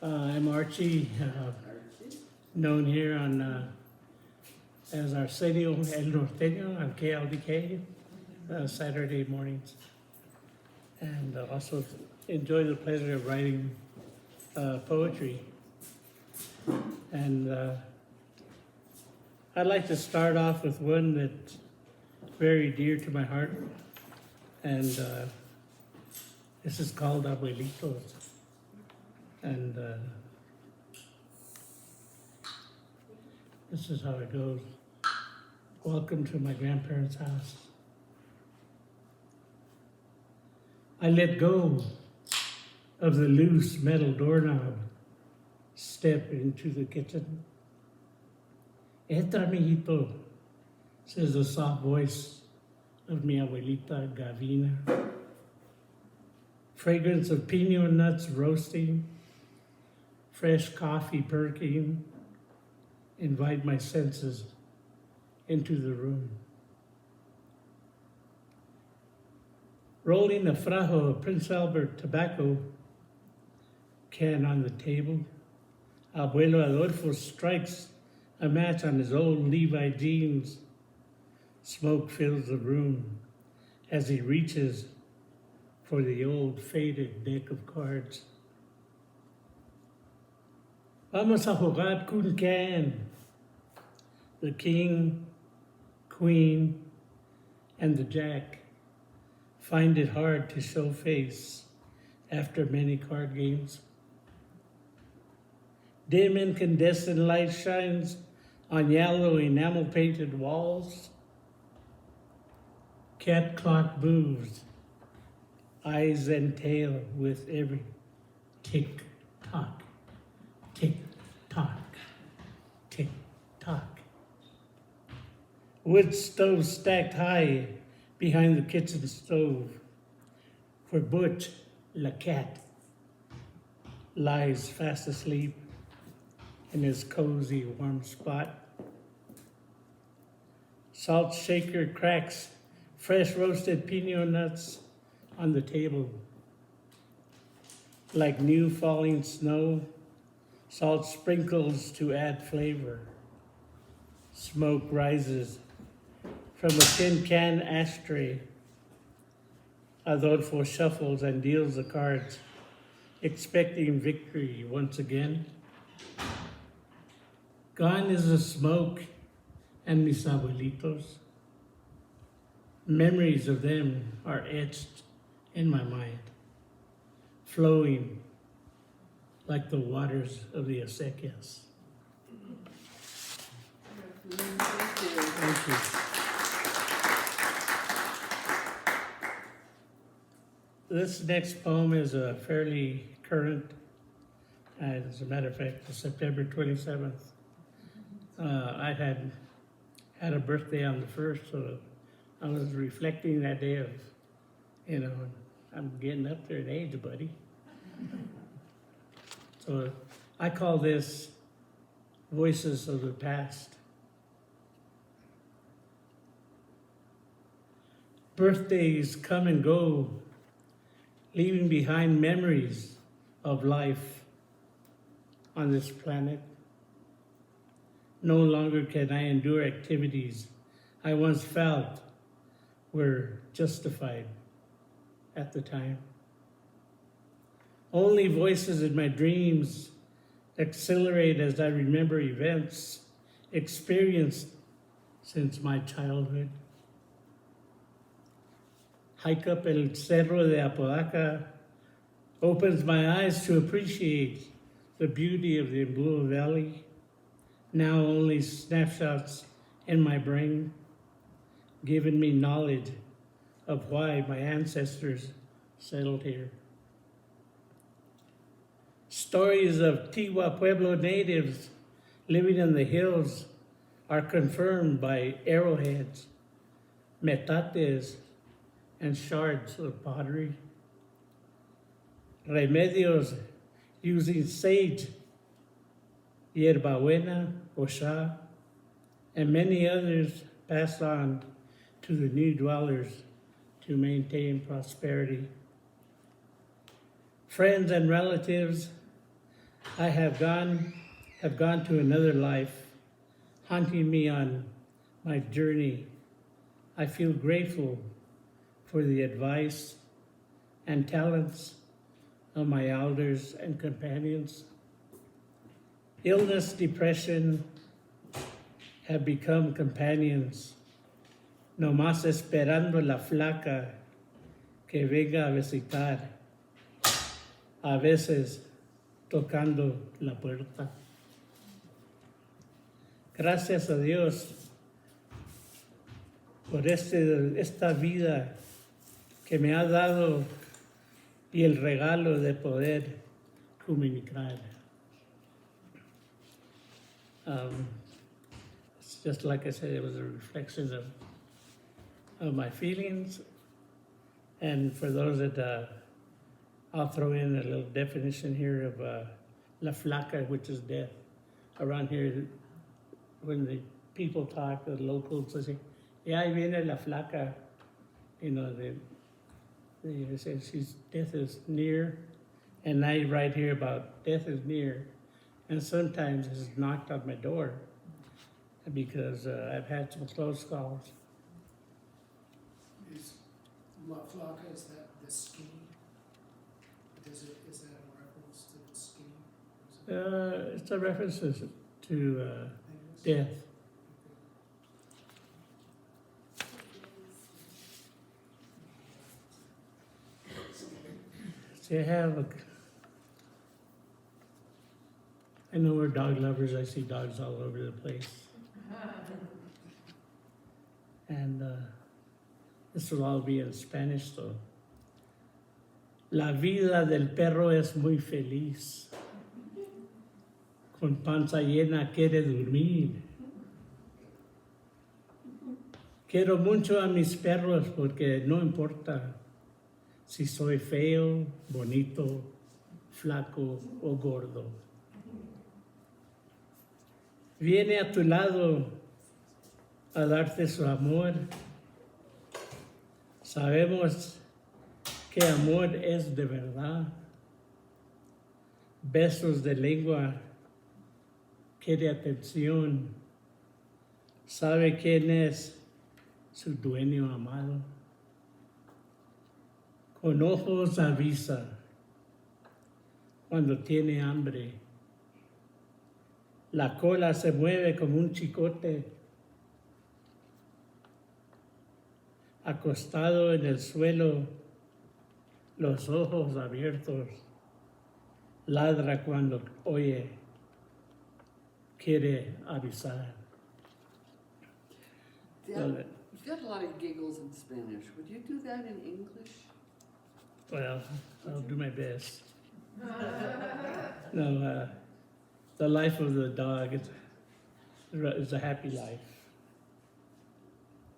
I'm Archie, known here as Arsenio El Norteño on KLDK, Saturday mornings. And also enjoy the pleasure of writing poetry. And I'd like to start off with one that's very dear to my heart. And this is called Abuelitos. And this is how it goes. Welcome to my grandparents' house. I let go of the loose metal doorknob, step into the kitchen. Entra, mijito, says the soft voice of mi abuelita Gavina. Fragrance of pino nuts roasting, fresh coffee perking, invite my senses into the room. Rolling a frajo of Prince Albert tobacco can on the table, Abuelo Adolfo strikes a match on his old Levi jeans. Smoke fills the room as he reaches for the old faded deck of cards. Vamos a jugar kun can. The king, queen, and the jack find it hard to show face after many card games. Dim incandescent light shines on yellow enamel-painted walls. Cat clock moves, eyes and tail with every tick-tock, tick-tock, tick-tock. Wood stove stacked high behind the kitchen stove, for Butch, the cat, lies fast asleep in his cozy warm spot. Salt shaker cracks fresh roasted pino nuts on the table. Like new falling snow, salt sprinkles to add flavor. Smoke rises from a tin can ashtray. Adolfo shuffles and deals the cards, expecting victory once again. Gone is the smoke and mis abuelitos. Memories of them are etched in my mind, flowing like the waters of the acequias. Thank you. This next poem is fairly current. As a matter of fact, it's September 27th. I had a birthday on the 1st, so I was reflecting that day of, I'm getting up there in age, buddy. So I call this Voices of the Past. Birthdays come and go, leaving behind memories of life on this planet. No longer can I endure activities I once felt were justified at the time. Only voices in my dreams accelerate as I remember events experienced since my childhood. Hike up El Cerro de Apodaca opens my eyes to appreciate the beauty of the Blue Valley, now only snapshots in my brain, giving me knowledge of why my ancestors settled here. Stories of Tiwa Pueblo natives living in the hills are confirmed by arrowheads, metates, and shards of pottery. Remedios using sage, hierbabuena, osha, and many others passed on to the new dwellers to maintain prosperity. Friends and relatives I have gone to another life, haunting me on my journey. I feel grateful for the advice and talents of my elders and companions. Illness, depression have become companions, no más esperando la flaca que venga a visitar, a veces tocando la puerta. Gracias a Dios por esta vida que me ha dado y el regalo de poder comunicar. It's just like I said, it was a reflection of my feelings. And for those that, I'll throw in a little definition here of la flaca, which is death. Around here, when the people talk, the locals, they say, yeah, ahí viene la flaca. You know, they say death is near. And I write here about death is near. And sometimes it's knocked on my door because I've had some close calls. Is La Flaca, is that the skinny? Is that a reference to the skinny? It's a reference to death. See, I know we're dog lovers. I see dogs all over the place. And this will all be in Spanish, so. La vida del perro es muy feliz. Con panza llena quiere dormir. Quiero mucho a mis perros porque no importa si soy feo, bonito, flaco o gordo. Viene a tu lado a darte su amor. Sabemos que amor es de verdad. Besos de lengua, quiere atención. Sabe quién es su dueño amado. Con ojos avisa cuando tiene hambre. La cola se mueve como un chicote. Acostado en el suelo, los ojos abiertos. Ladra cuando oye, quiere avisar. Dad, you've got a lot of giggles in Spanish. Would you do that in English? Well, I'll do my best. No, the life of the dog is a happy life.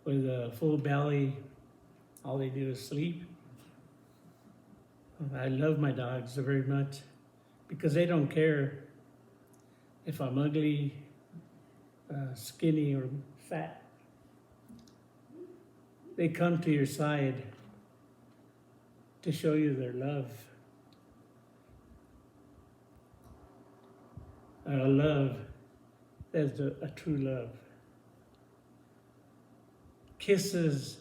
With a full belly, all they do is sleep. I love my dogs very much because they don't care if I'm ugly, skinny, or fat. They come to your side to show you their love. A love that's a true love. Kisses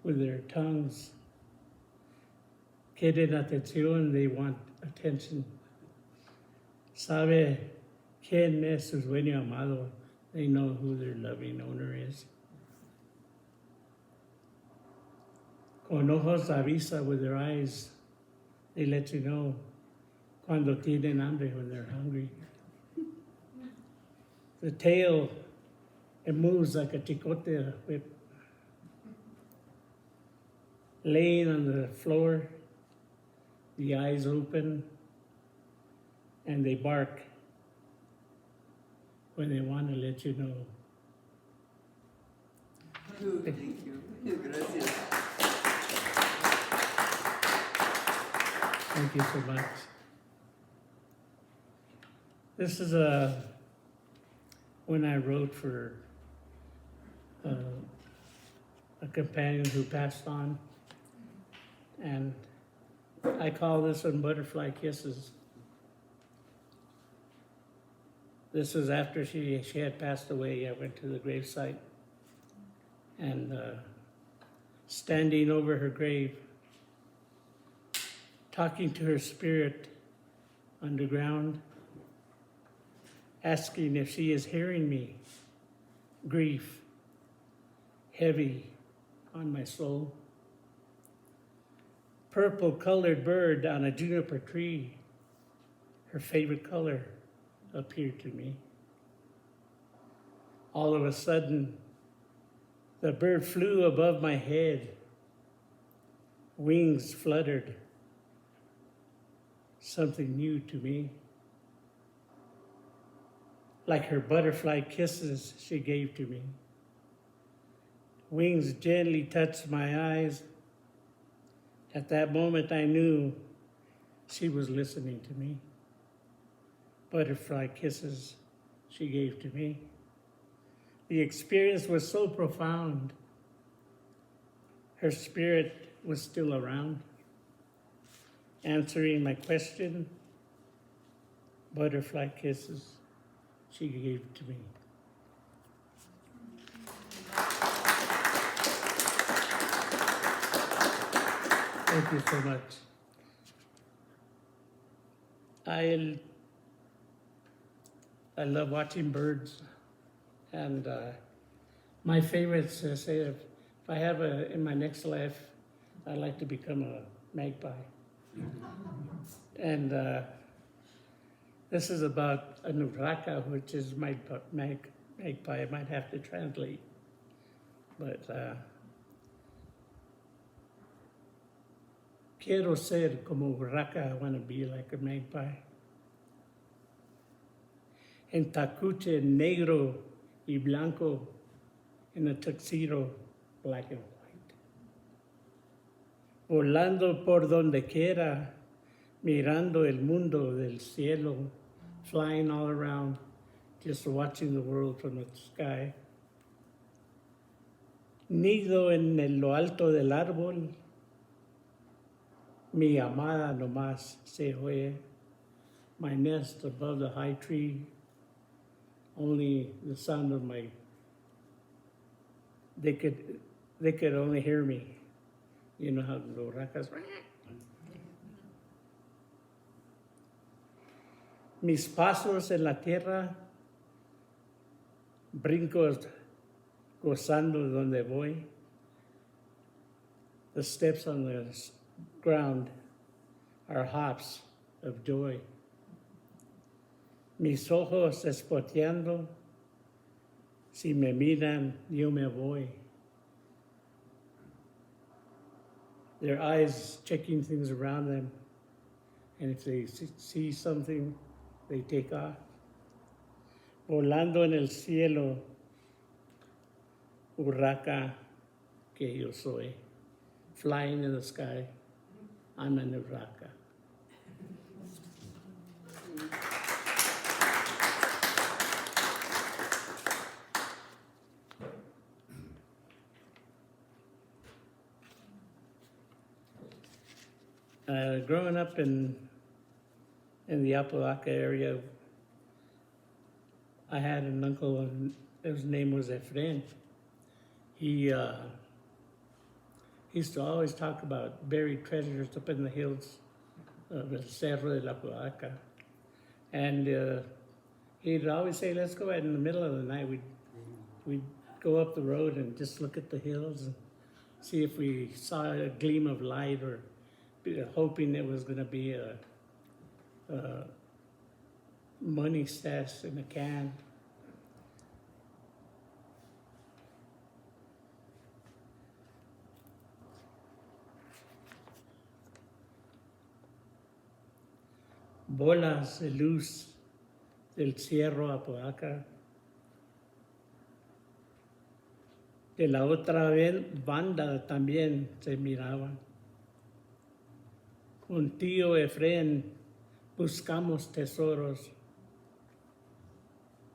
with their tongues. Quieren atención, they want attention. Sabe quién es su dueño amado. They know who their loving owner is. Con ojos avisa, with their eyes, they let you know cuando tienen hambre, when they're hungry. The tail, it moves like a chicote whip. Laying on the floor, the eyes open, and they bark when they want to let you know. Good, thank you. Gracias. Thank you so much. This is when I wrote for a companion who passed on, and I call this one Butterfly Kisses. This was after she had passed away. I went to the gravesite and standing over her grave, talking to her spirit underground, asking if she is hearing me. Grief heavy on my soul. Purple colored bird on a juniper tree, her favorite color, appeared to me. All of a sudden, the bird flew above my head. Wings fluttered. Something new to me. Like her butterfly kisses she gave to me. Wings gently touched my eyes. At that moment, I knew she was listening to me. Butterfly kisses she gave to me. The experience was so profound. Her spirit was still around, answering my question. Butterfly kisses she gave to me. Thank you so much. I love watching birds, and my favorites say if I have in my next life, I'd like to become a magpie. And this is about a urraca, which is magpie. I might have to translate, but quiero ser como urraca. I want to be like a magpie. En tacuche negro y blanco, in a tuxedo, black and white. Volando por donde quiera, mirando el mundo del cielo, flying all around, just watching the world from the sky. Nido en lo alto del árbol, mi amada nomás se oye. My nest above the high tree, only the sound of they could only hear me. You know how the urracas. Mis pasos en la tierra, brincos gozando donde voy. The steps on the ground are hops of joy. Mis ojos espoteando, si me miran, yo me voy. Their eyes checking things around them, and if they see something, they take off. Volando en el cielo, urraca que yo soy. Flying in the sky, I'm an urraca. Growing up in the Apodaca area, I had an uncle, and his name was Efren. He used to always talk about buried treasures up in the hills of the Cerro de la Apodaca. And he'd always say, let's go out in the middle of the night. We'd go up the road and just look at the hills and see if we saw a gleam of light, or hoping it was going to be a money stash in a can. Bolas de luz del Cerro Apodaca. De la otra banda también se miraban. Con tío Efren buscamos tesoros,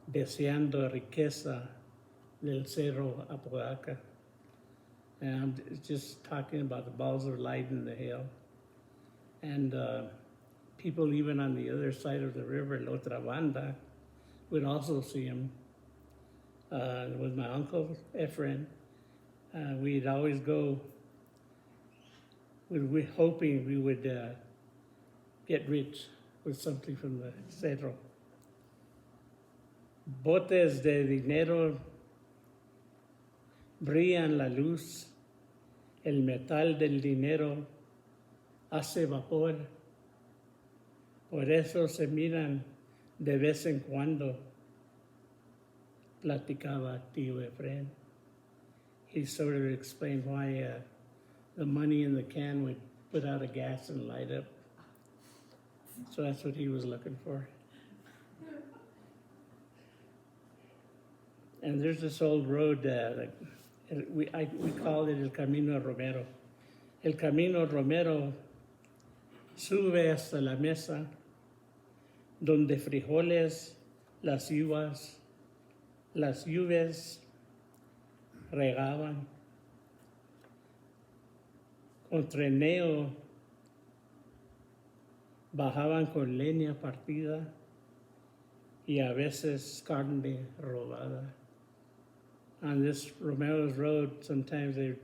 deseando riqueza del Cerro Apodaca. And I'm just talking about the balls of light in the hill. And people even on the other side of the river, la otra banda, would also see him. With my uncle Ephraim, we'd always go. We hoping we would get rich with something from the cerro. Botes de dinero brillan la luz, el metal del dinero hace vapor, por eso se miran de vez en cuando, platicaba tío Efrain. He sort of explained why the money in the can would put out a gas and light up. So that's what he was looking for. And there's this old road we called it El Camino Romero. El Camino Romero sube hasta la mesa donde frijoles, las lluvias regaban. Con trineo bajaban con leña partida y a veces carne robada. On this Romero's Road, sometimes it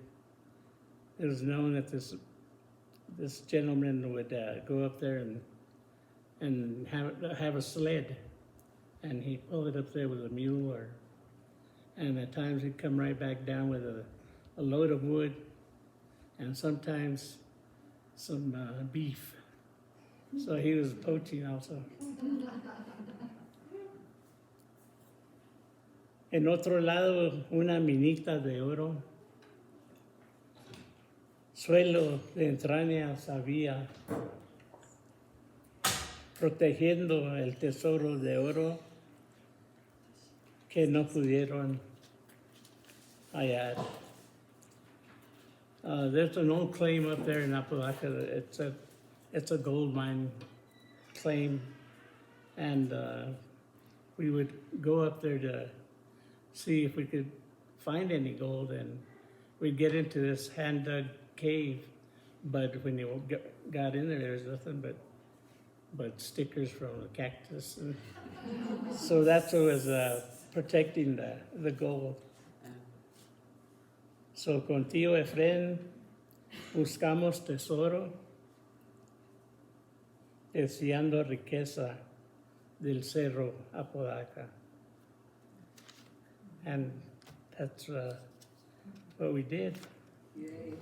was known that this gentleman would go up there and have a sled, and he'd pull it up there with a mule, and at times he'd come right back down with a load of wood, and sometimes some beef. So he was poaching also. En otro lado, una minita de oro, suelo de entrañas había, protegiendo el tesoro de oro que no pudieron hallar. There's an old claim up there in Apodaca. It's a gold mine claim, and we would go up there to see if we could find any gold, and we'd get into this hand-dug cave, but when you got in there was nothing but stickers from the cactus. And so that's what was protecting the gold. So con tío Efrain buscamos tesoro, deseando riqueza del cerro Apodaca. And that's what we did. Yay.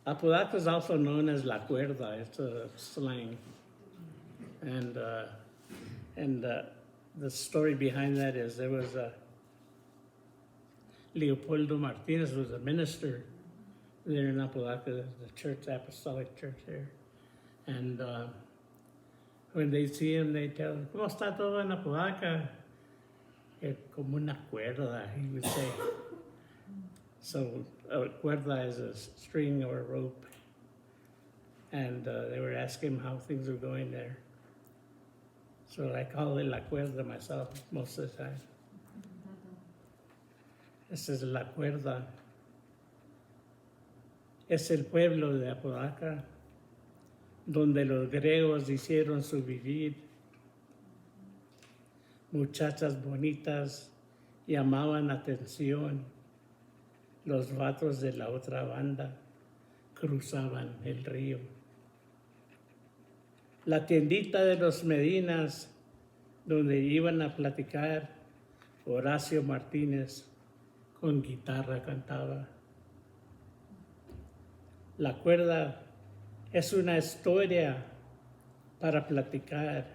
Apodaca is also known as La Cuerda. It's a slang. And the story behind that is there was Leopoldo Martinez was a minister there in Apodaca, the church, apostolic church there. And when they see him, they tell him, ¿Cómo está todo en Apodaca? Como una cuerda, he would say. So a cuerda is a string or a rope. And they were asking him how things were going there. So I call it La Cuerda myself most of the time. This is La Cuerda. Es el pueblo de Apodaca, donde los griegos hicieron su vivir. Muchachas bonitas llamaban atención. Los vatos de la otra banda cruzaban el río. La tiendita de los Medinas, donde iban a platicar, Horacio Martínez con guitarra cantaba. La Cuerda es una historia para platicar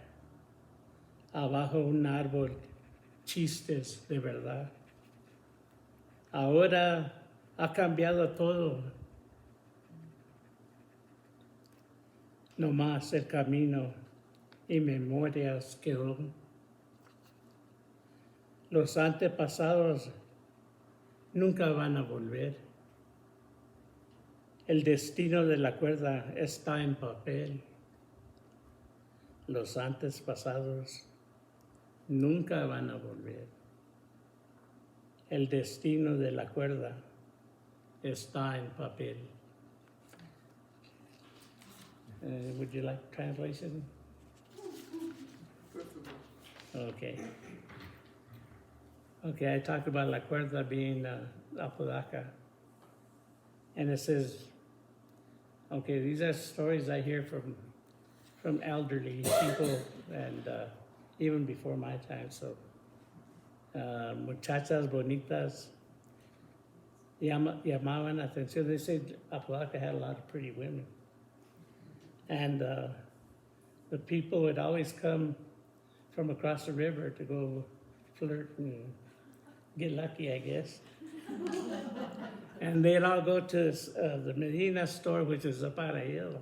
abajo un árbol, chistes de verdad. Ahora ha cambiado todo. No más el camino y memorias quedó. Los antepasados nunca van a volver. El destino de la cuerda está en papel. Los antepasados nunca van a volver. El destino de la cuerda está en papel. Would you like translation? Preferable. Okay. Okay, I talked about La Cuerda being Apodaca. And it says, okay, these are stories I hear from elderly people and even before my time. So, muchachas bonitas llamaban atención. They said Apodaca had a lot of pretty women. And the people would always come from across the river to go flirt and get lucky, I guess. And they'd all go to the Medina store, which is up on a hill,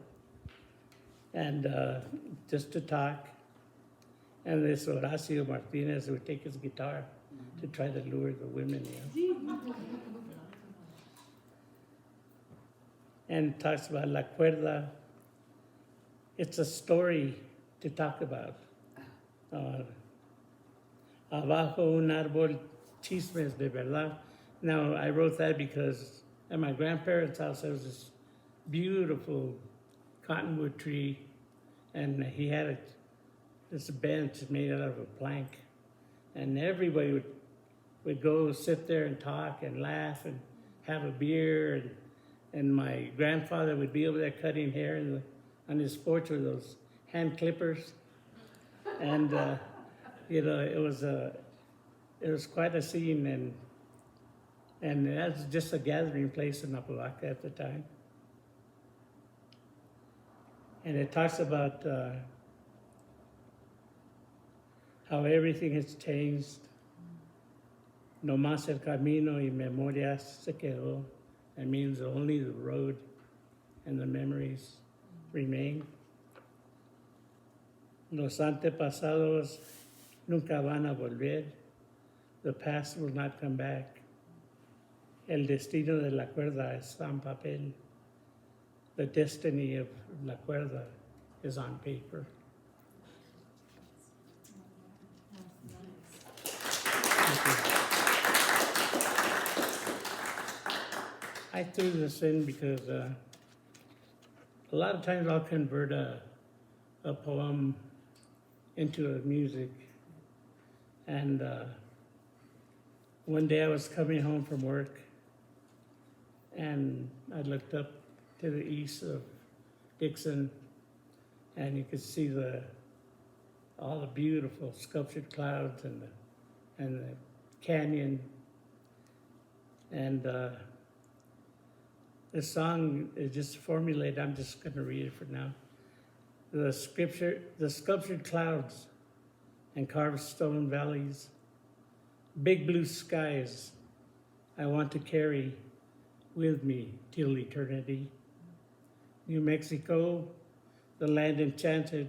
and just to talk. And this Horacio Martinez would take his guitar to try to lure the women in. And talks about La Cuerda. It's a story to talk about. Abajo un árbol, chismes de verdad. Now, I wrote that because at my grandparents' house, there was this beautiful cottonwood tree, and he had this bench made out of a plank. And everybody would go sit there and talk and laugh and have a beer. And my grandfather would be over there cutting hair on his porch with those hand clippers. And, you know, it was quite a scene. And that's just a gathering place in Apodaca at the time. And it talks about how everything has changed. No más el camino y memorias se quedó. That means only the road and the memories remain. Los antepasados nunca van a volver. The past will not come back. El destino de la cuerda está en papel. The destiny of la cuerda is on paper. I threw this in because a lot of times I'll convert a poem into a music. And one day I was coming home from work, and I looked up to the east of Dixon, and you could see all the beautiful sculptured clouds and the canyon. And this song is just formulated. I'm just going to read it for now. The sculptured clouds and carved stone valleys, big blue skies I want to carry with me till eternity. New Mexico, the land enchanted,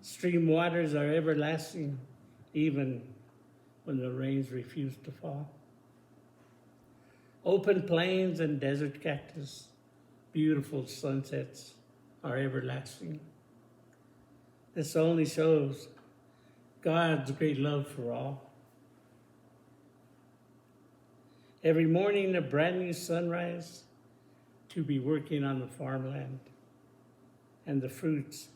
stream waters are everlasting, even when the rains refuse to fall. Open plains and desert cactus, beautiful sunsets are everlasting. This only shows God's great love for all. Every morning, a brand new sunrise to be working on the farmland, and the fruits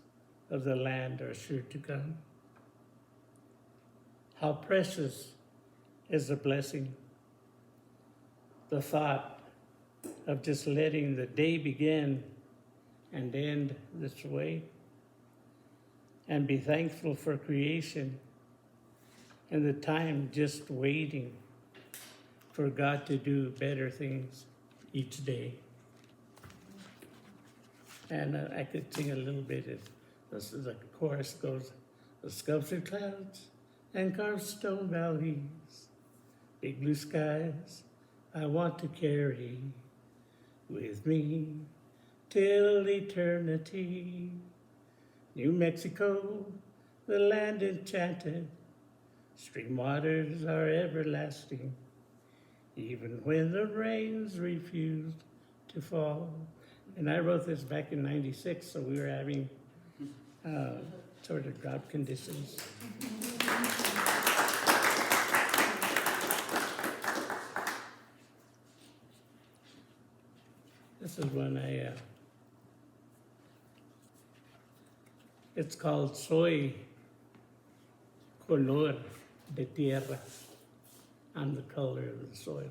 of the land are sure to come. How precious is the blessing, the thought of just letting the day begin and end this way, and be thankful for creation and the time just waiting for God to do better things each day. And I could sing a little bit. The chorus goes, the sculptured clouds and carved stone valleys, big blue skies I want to carry with me till eternity. New Mexico, the land enchanted, stream waters are everlasting, even when the rains refuse to fall. And I wrote this back in '96, so we were having sort of drought conditions. This is one It's called Soy Color de Tierra. I'm the color of the soil.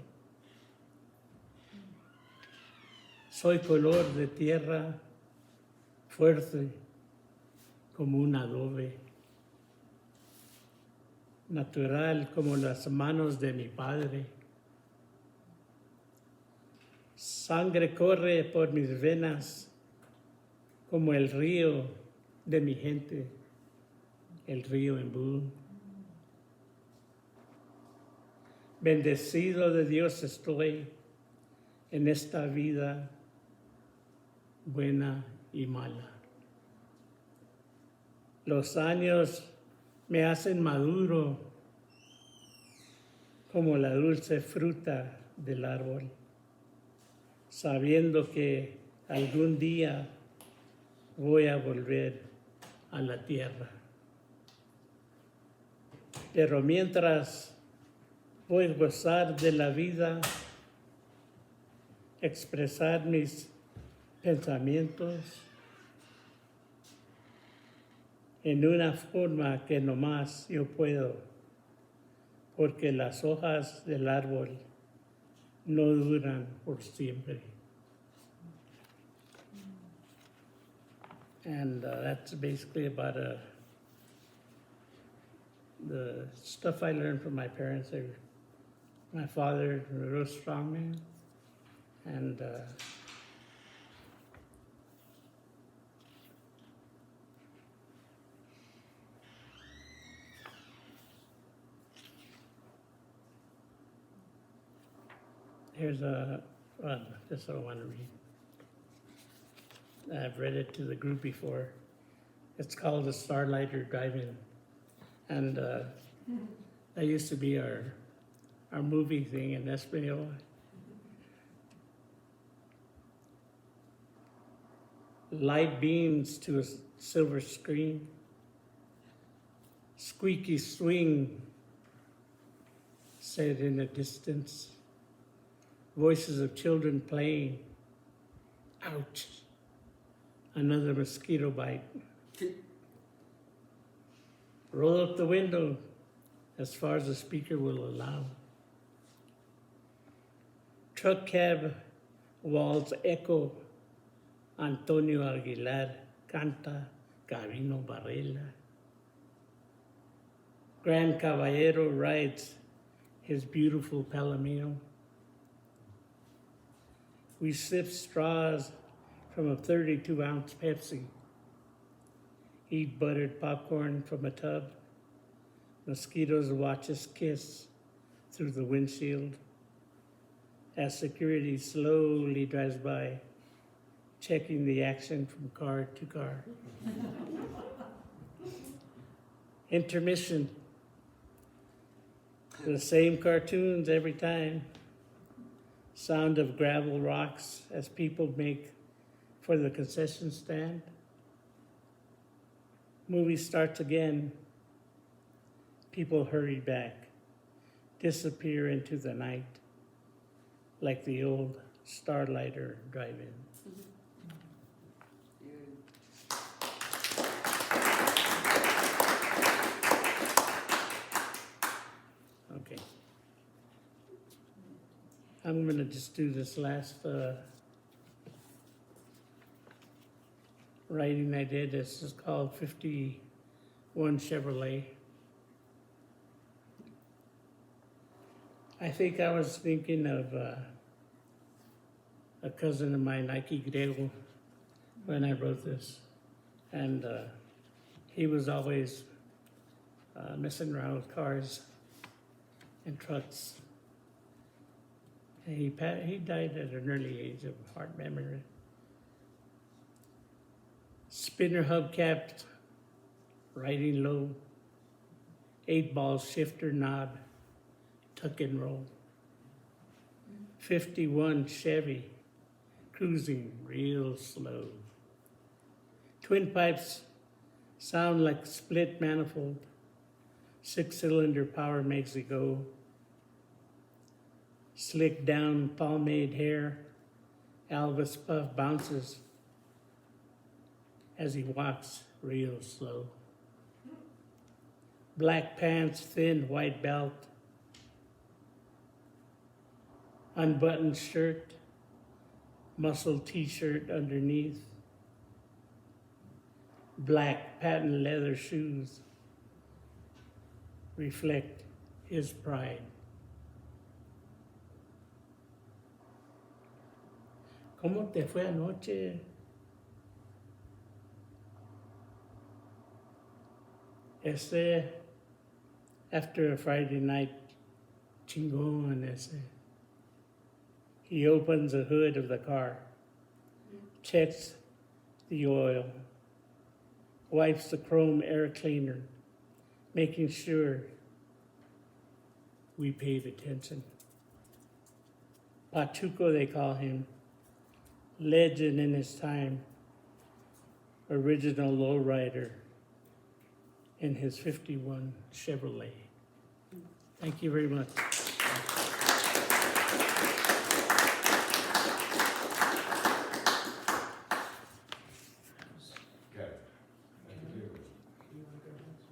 Soy color de tierra, fuerte como un adobe, natural como las manos de mi padre. Sangre corre por mis venas como el río de mi gente, el río Embú. Bendecido de Dios estoy en esta vida buena y mala. Los años me hacen maduro como la dulce fruta del árbol, sabiendo que algún día voy a volver a la tierra. Pero mientras voy a gozar de la vida, expresar mis pensamientos en una forma que nomás yo puedo, porque las hojas del árbol no duran por siempre. And that's basically about the stuff I learned from my parents. My father was a real strong man, and here's this I want to read. I've read it to the group before. It's called The Starlighter Drive-In, and that used to be our movie thing in Espanola. Light beams to a silver screen, squeaky swing set in the distance, voices of children playing. Ouch, another mosquito bite. Roll up the window as far as the speaker will allow. Truck cab walls echo. Antonio Aguilar canta Gabino Barrela. Gran Caballero rides his beautiful Palomino. We sip straws from a 32-ounce Pepsi. Eat buttered popcorn from a tub. Mosquitoes watch us kiss through the windshield as security slowly drives by, checking the action from car to car. Intermission. The same cartoons every time. Sound of gravel rocks as people make for the concession stand. Movie starts again. People hurry back, disappear into the night like the old Starlighter Drive-In. Okay. I'm going to just do this last writing I did. This is called 51 Chevrolet. I think I was thinking of a cousin of mine, Nike Grego, when I wrote this. And he was always messing around with cars and trucks. And he died at an early age of heart murmur. Spinner hubcapped, riding low, 8-ball shifter knob, tuck and roll. 51 Chevy, cruising real slow. Twin pipes sound like split manifold. 6-cylinder power makes it go. Slick down pomade hair, Elvis Puff bounces as he walks real slow. Black pants, thin white belt, unbuttoned shirt, muscle t-shirt underneath, black patent leather shoes reflect his pride. ¿Cómo te fue anoche? After a Friday night chingón, he opens the hood of the car, checks the oil, wipes the chrome air cleaner, making sure we paid attention. Pachuco, they call him, legend in his time, original lowrider in his 51 Chevrolet. Thank you very much. Okay, thank you. You wanna go next?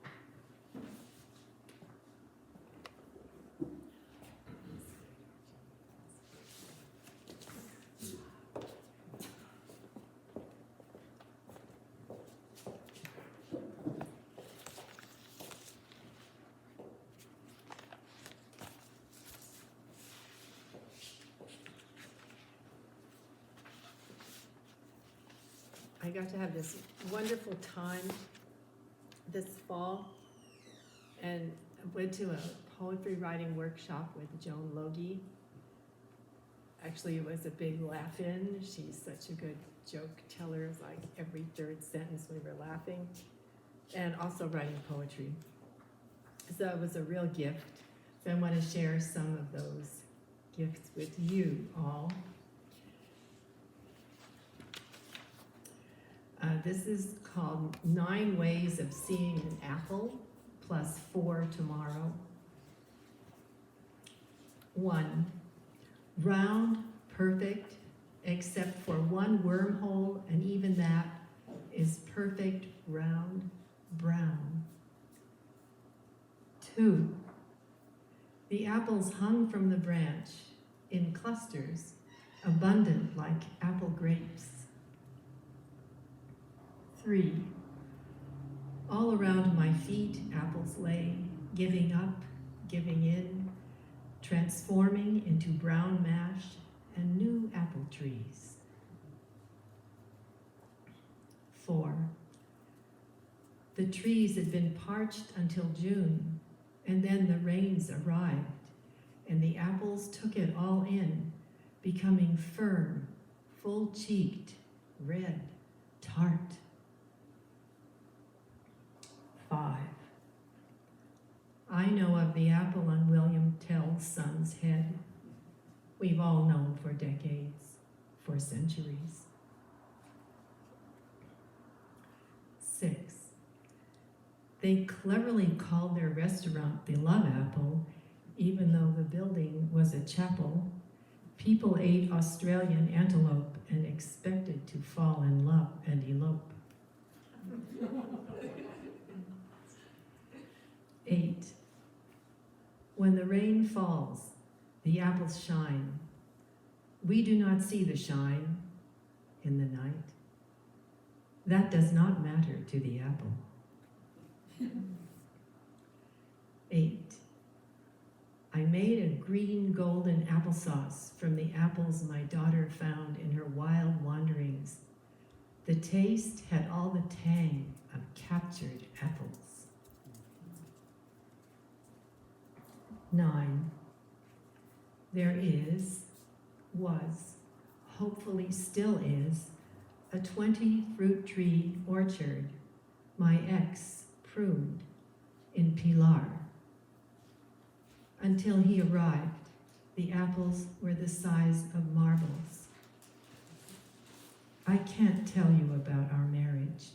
I got to have this wonderful time this fall and went to a poetry writing workshop with Joan Logie. Actually, it was a big laugh-in. She's such a good joke teller. It's like every third sentence we were laughing. And also writing poetry. So it was a real gift. So I want to share some of those gifts with you all. This is called 9 Ways of Seeing an Apple, plus 4 tomorrow. 1, round, perfect, except for one wormhole, and even that is perfect, round, brown. 2, the apples hung from the branch in clusters, abundant like apple grapes. 3, all around my feet apples lay, giving up, giving in, transforming into brown mash and new apple trees. 4, the trees had been parched until June, and then the rains arrived, and the apples took it all in, becoming firm, full-cheeked, red, tart. 5, I know of the apple on William Tell's son's head. We've all known for decades, for centuries. 6, they cleverly called their restaurant the Love Apple, even though the building was a chapel. People ate Australian antelope and expected to fall in love and elope. 8, when the rain falls, the apples shine. We do not see the shine in the night. That does not matter to the apple. 8, I made a green golden applesauce from the apples my daughter found in her wild wanderings. The taste had all the tang of captured apples. 9, there was, hopefully still is, a 20 fruit tree orchard my ex pruned in Pilar. Until he arrived, the apples were the size of marbles. I can't tell you about our marriage.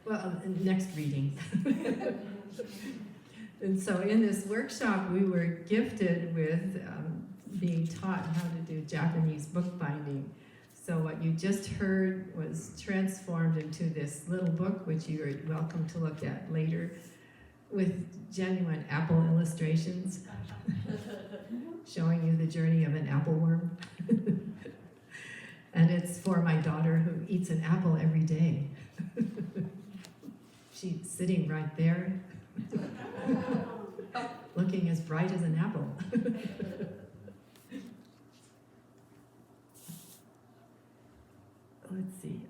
Well, next reading. And so in this workshop, we were gifted with being taught how to do Japanese bookbinding. So what you just heard was transformed into this little book, which you are welcome to look at later, with genuine apple illustrations, showing you the journey of an apple worm. And it's for my daughter who eats an apple every day. She's sitting right there, looking as bright as an apple. Let's see.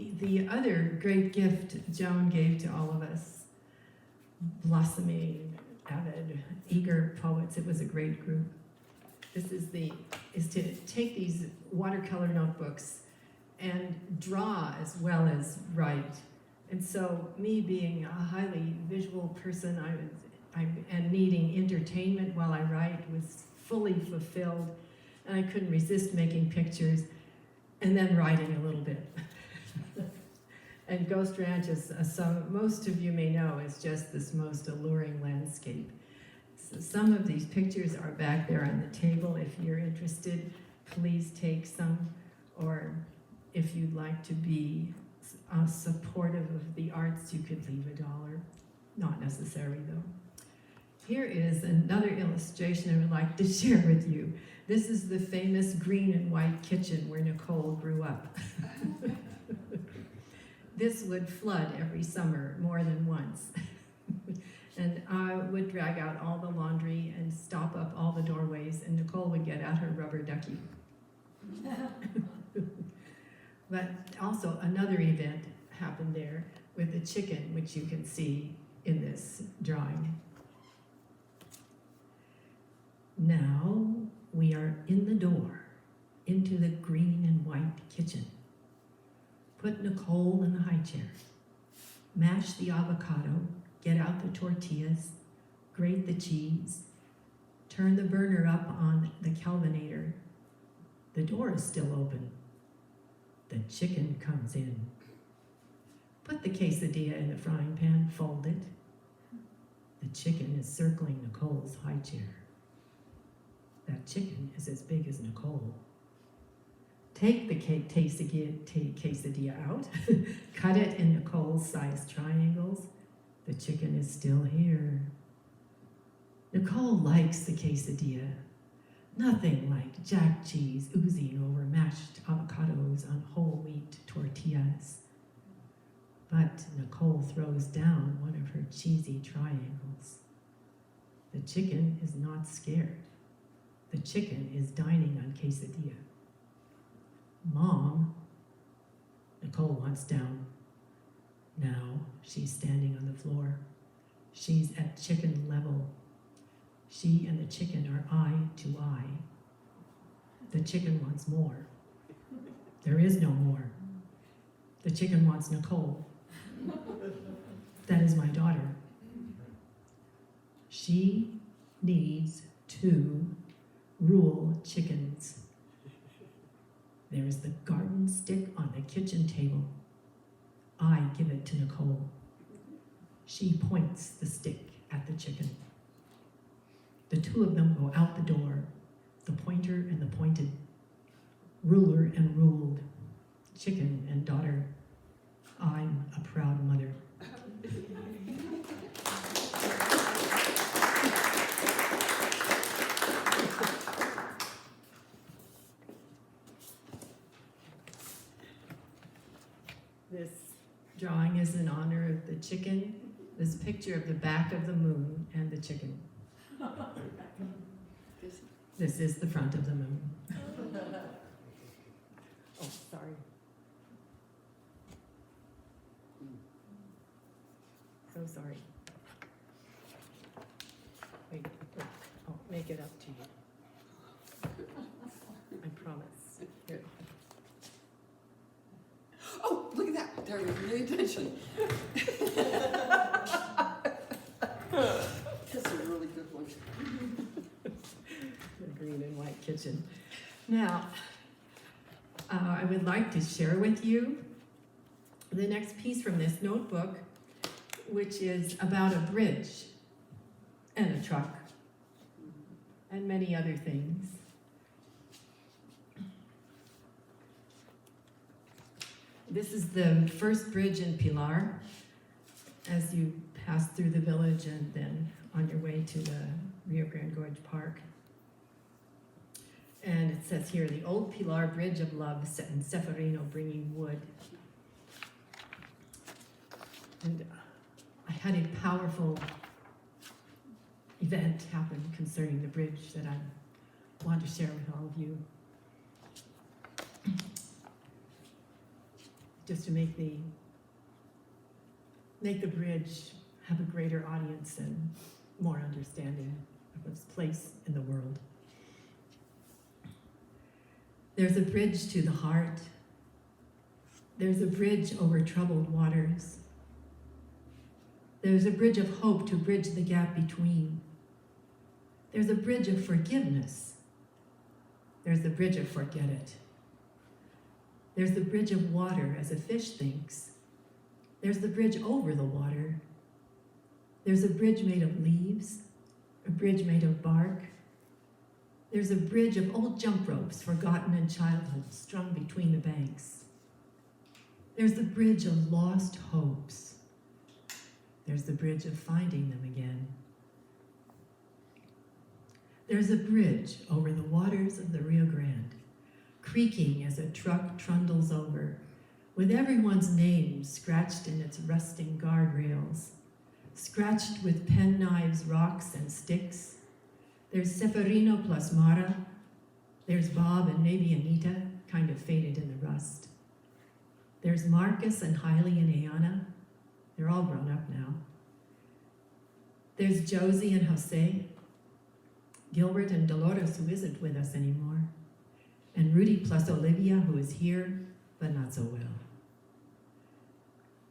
The other great gift Joan gave to all of us, blossoming, avid, eager poets. It was a great group. This is to take these watercolor notebooks and draw as well as write. And so, me being a highly visual person, and needing entertainment while I write was fully fulfilled, and I couldn't resist making pictures and then writing a little bit. And Ghost Ranch, as most of you may know, is just this most alluring landscape. So some of these pictures are back there on the table. If you're interested, please take some, or if you'd like to be supportive of the arts, you could leave $1. Not necessary, though. Here is another illustration I would like to share with you. This is the famous green and white kitchen where Nicole grew up. This would flood every summer, more than once. And I would drag out all the laundry and stop up all the doorways, and Nicole would get out her rubber ducky. But also another event happened there with the chicken, which you can see in this drawing. Now we are in the door into the green and white kitchen. Put Nicole in the high chair. Mash the avocado, get out the tortillas, grate the cheese, turn the burner up on the Kelvinator. The door is still open. The chicken comes in. Put the quesadilla in the frying pan, fold it. The chicken is circling Nicole's high chair. That chicken is as big as Nicole. Take the quesadilla out, cut it in Nicole's size triangles. The chicken is still here. Nicole likes the quesadilla. Nothing like jack cheese oozing over mashed avocados on whole wheat tortillas. But Nicole throws down one of her cheesy triangles. The chicken is not scared. The chicken is dining on quesadilla. Mom, Nicole wants down. Now she's standing on the floor. She's at chicken level. She and the chicken are eye to eye. The chicken wants more. There is no more. The chicken wants Nicole. That is my daughter. She needs to rule chickens. There is the garden stick on the kitchen table. I give it to Nicole. She points the stick at the chicken. The two of them go out the door, the pointer and the pointed, ruler and ruled, chicken and daughter. I'm a proud mother. This drawing is in honor of the chicken, this picture of the back of the moon and the chicken. This is the front of the moon. Oh, sorry. So sorry. Wait, I'll make it up to you. I promise. Here. Oh, look at that. There was really attention. That's a really good one. The green and white kitchen. Now, I would like to share with you the next piece from this notebook, which is about a bridge and a truck and many other things. This is the first bridge in Pilar as you pass through the village and then on your way to the Rio Grande Gorge Park. And it says here, the old Pilar Bridge of Love set in Ceferino bringing wood. And I had a powerful event happen concerning the bridge that I want to share with all of you. Just to make the bridge have a greater audience and more understanding of its place in the world. There's a bridge to the heart. There's a bridge over troubled waters. There's a bridge of hope to bridge the gap between. There's a bridge of forgiveness. There's the bridge of forget it. There's the bridge of water as a fish thinks. There's the bridge over the water. There's a bridge made of leaves, a bridge made of bark. There's a bridge of old jump ropes forgotten in childhood strung between the banks. There's the bridge of lost hopes. There's the bridge of finding them again. There's a bridge over the waters of the Rio Grande, creaking as a truck trundles over, with everyone's name scratched in its rusting guardrails, scratched with penknives, rocks, and sticks. There's Ceferino plus Mara. There's Bob and maybe Anita, kind of faded in the rust. There's Marcus and Hailey and Ayana. They're all grown up now. There's Josie and Jose, Gilbert and Dolores, who isn't with us anymore, and Rudy plus Olivia, who is here, but not so well.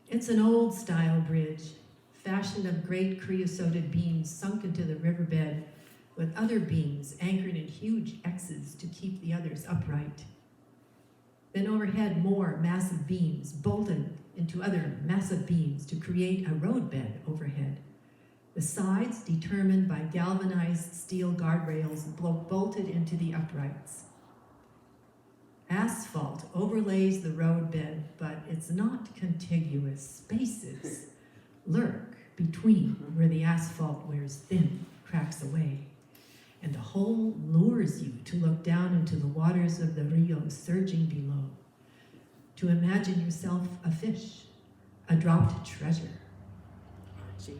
It's an old-style bridge, fashioned of great creosoted beams sunk into the riverbed, with other beams anchored in huge X's to keep the others upright. Then overhead, more massive beams bolted into other massive beams to create a roadbed overhead. The sides determined by galvanized steel guardrails bolted into the uprights. Asphalt overlays the roadbed, but it's not contiguous. Spaces lurk between where the asphalt wears thin, cracks away. And the whole lures you to look down into the waters of the Rio surging below, to imagine yourself a fish, a dropped treasure. Archie.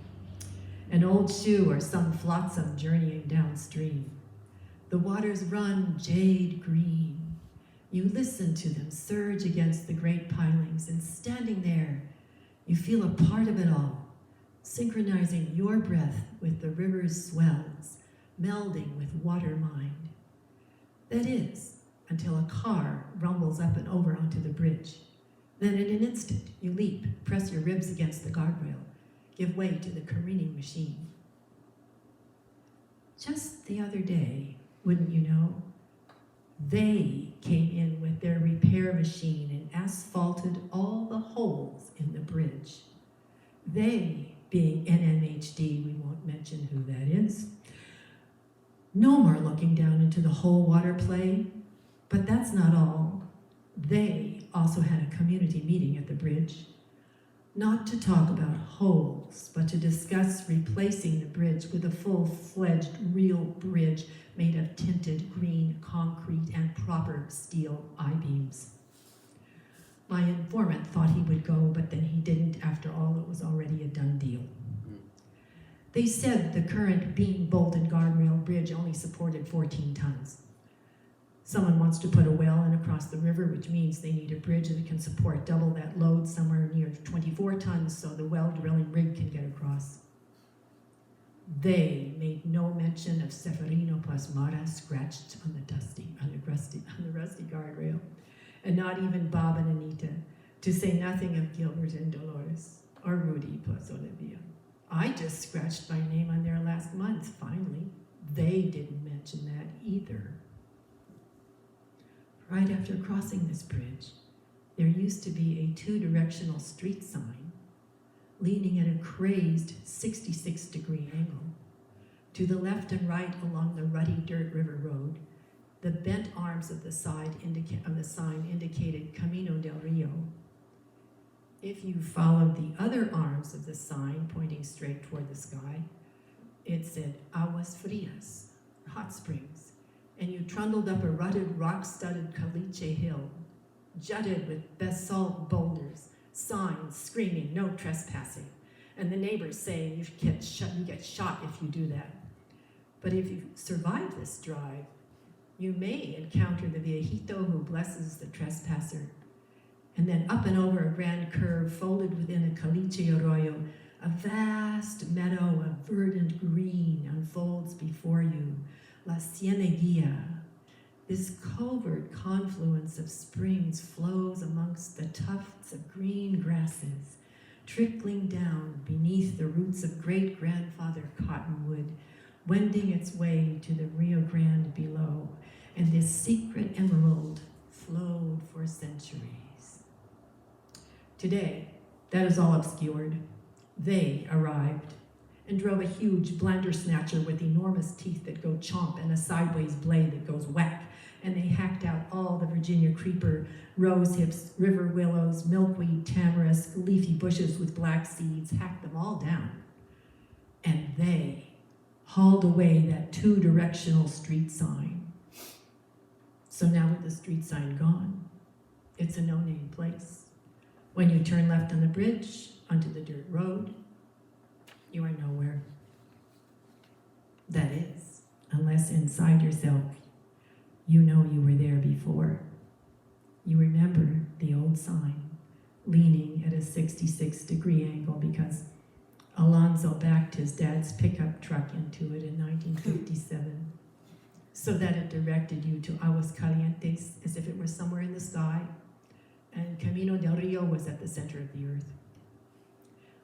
An old shoe or some flotsam journeying downstream. The waters run jade green. You listen to them surge against the great pilings, and standing there, you feel a part of it all, synchronizing your breath with the river's swells, melding with water mind. That is, until a car rumbles up and over onto the bridge. Then in an instant, you leap, press your ribs against the guardrail, give way to the careening machine. Just the other day, wouldn't you know, they came in with their repair machine and asphalted all the holes in the bridge. They, being NMHD, we won't mention who that is. No more looking down into the whole water play, but that's not all. They also had a community meeting at the bridge, not to talk about holes, but to discuss replacing the bridge with a full-fledged real bridge made of tinted green concrete and proper steel I-beams. My informant thought he would go, but then he didn't. After all, it was already a done deal. They said the current beam, bolt, and guardrail bridge only supported 14 tons. Someone wants to put a well in across the river, which means they need a bridge that can support double that load, somewhere near 24 tons, so the well drilling rig can get across. They made no mention of Ceferino plus Mara scratched on the rusty guardrail, and not even Bob and Anita, to say nothing of Gilbert and Dolores, or Rudy plus Olivia. I just scratched my name on there last month, finally. They didn't mention that either. Right after crossing this bridge, there used to be a two-directional street sign leaning at a crazed 66-degree angle. To the left and right along the rutty dirt river road, the bent arms of the sign indicated Camino del Rio. If you followed the other arms of the sign pointing straight toward the sky, it said Aguas Frias, hot springs, and you trundled up a rutted, rock-studded caliche hill, jutted with basalt boulders, signs screaming no trespassing, and the neighbors saying you get shot if you do that. But if you survive this drive, you may encounter the viejito who blesses the trespasser. And then up and over a grand curve, folded within a caliche arroyo, a vast meadow of verdant green unfolds before you, La Cieneguilla. This covert confluence of springs flows amongst the tufts of green grasses, trickling down beneath the roots of great-grandfather cottonwood, wending its way to the Rio Grande below, and this secret emerald flowed for centuries. Today, that is all obscured. They arrived and drove a huge blender snatcher with enormous teeth that go chomp and a sideways blade that goes whack, and they hacked out all the Virginia creeper, rose hips, river willows, milkweed, tamarisk, leafy bushes with black seeds, hacked them all down. And they hauled away that two-directional street sign. So now with the street sign gone, it's a no-name place. When you turn left on the bridge onto the dirt road, you are nowhere. That is, unless inside yourself, you know you were there before. You remember the old sign, leaning at a 66-degree angle because Alonzo backed his dad's pickup truck into it in 1957, so that it directed you to Aguas Calientes as if it were somewhere in the sky, and Camino del Rio was at the center of the earth,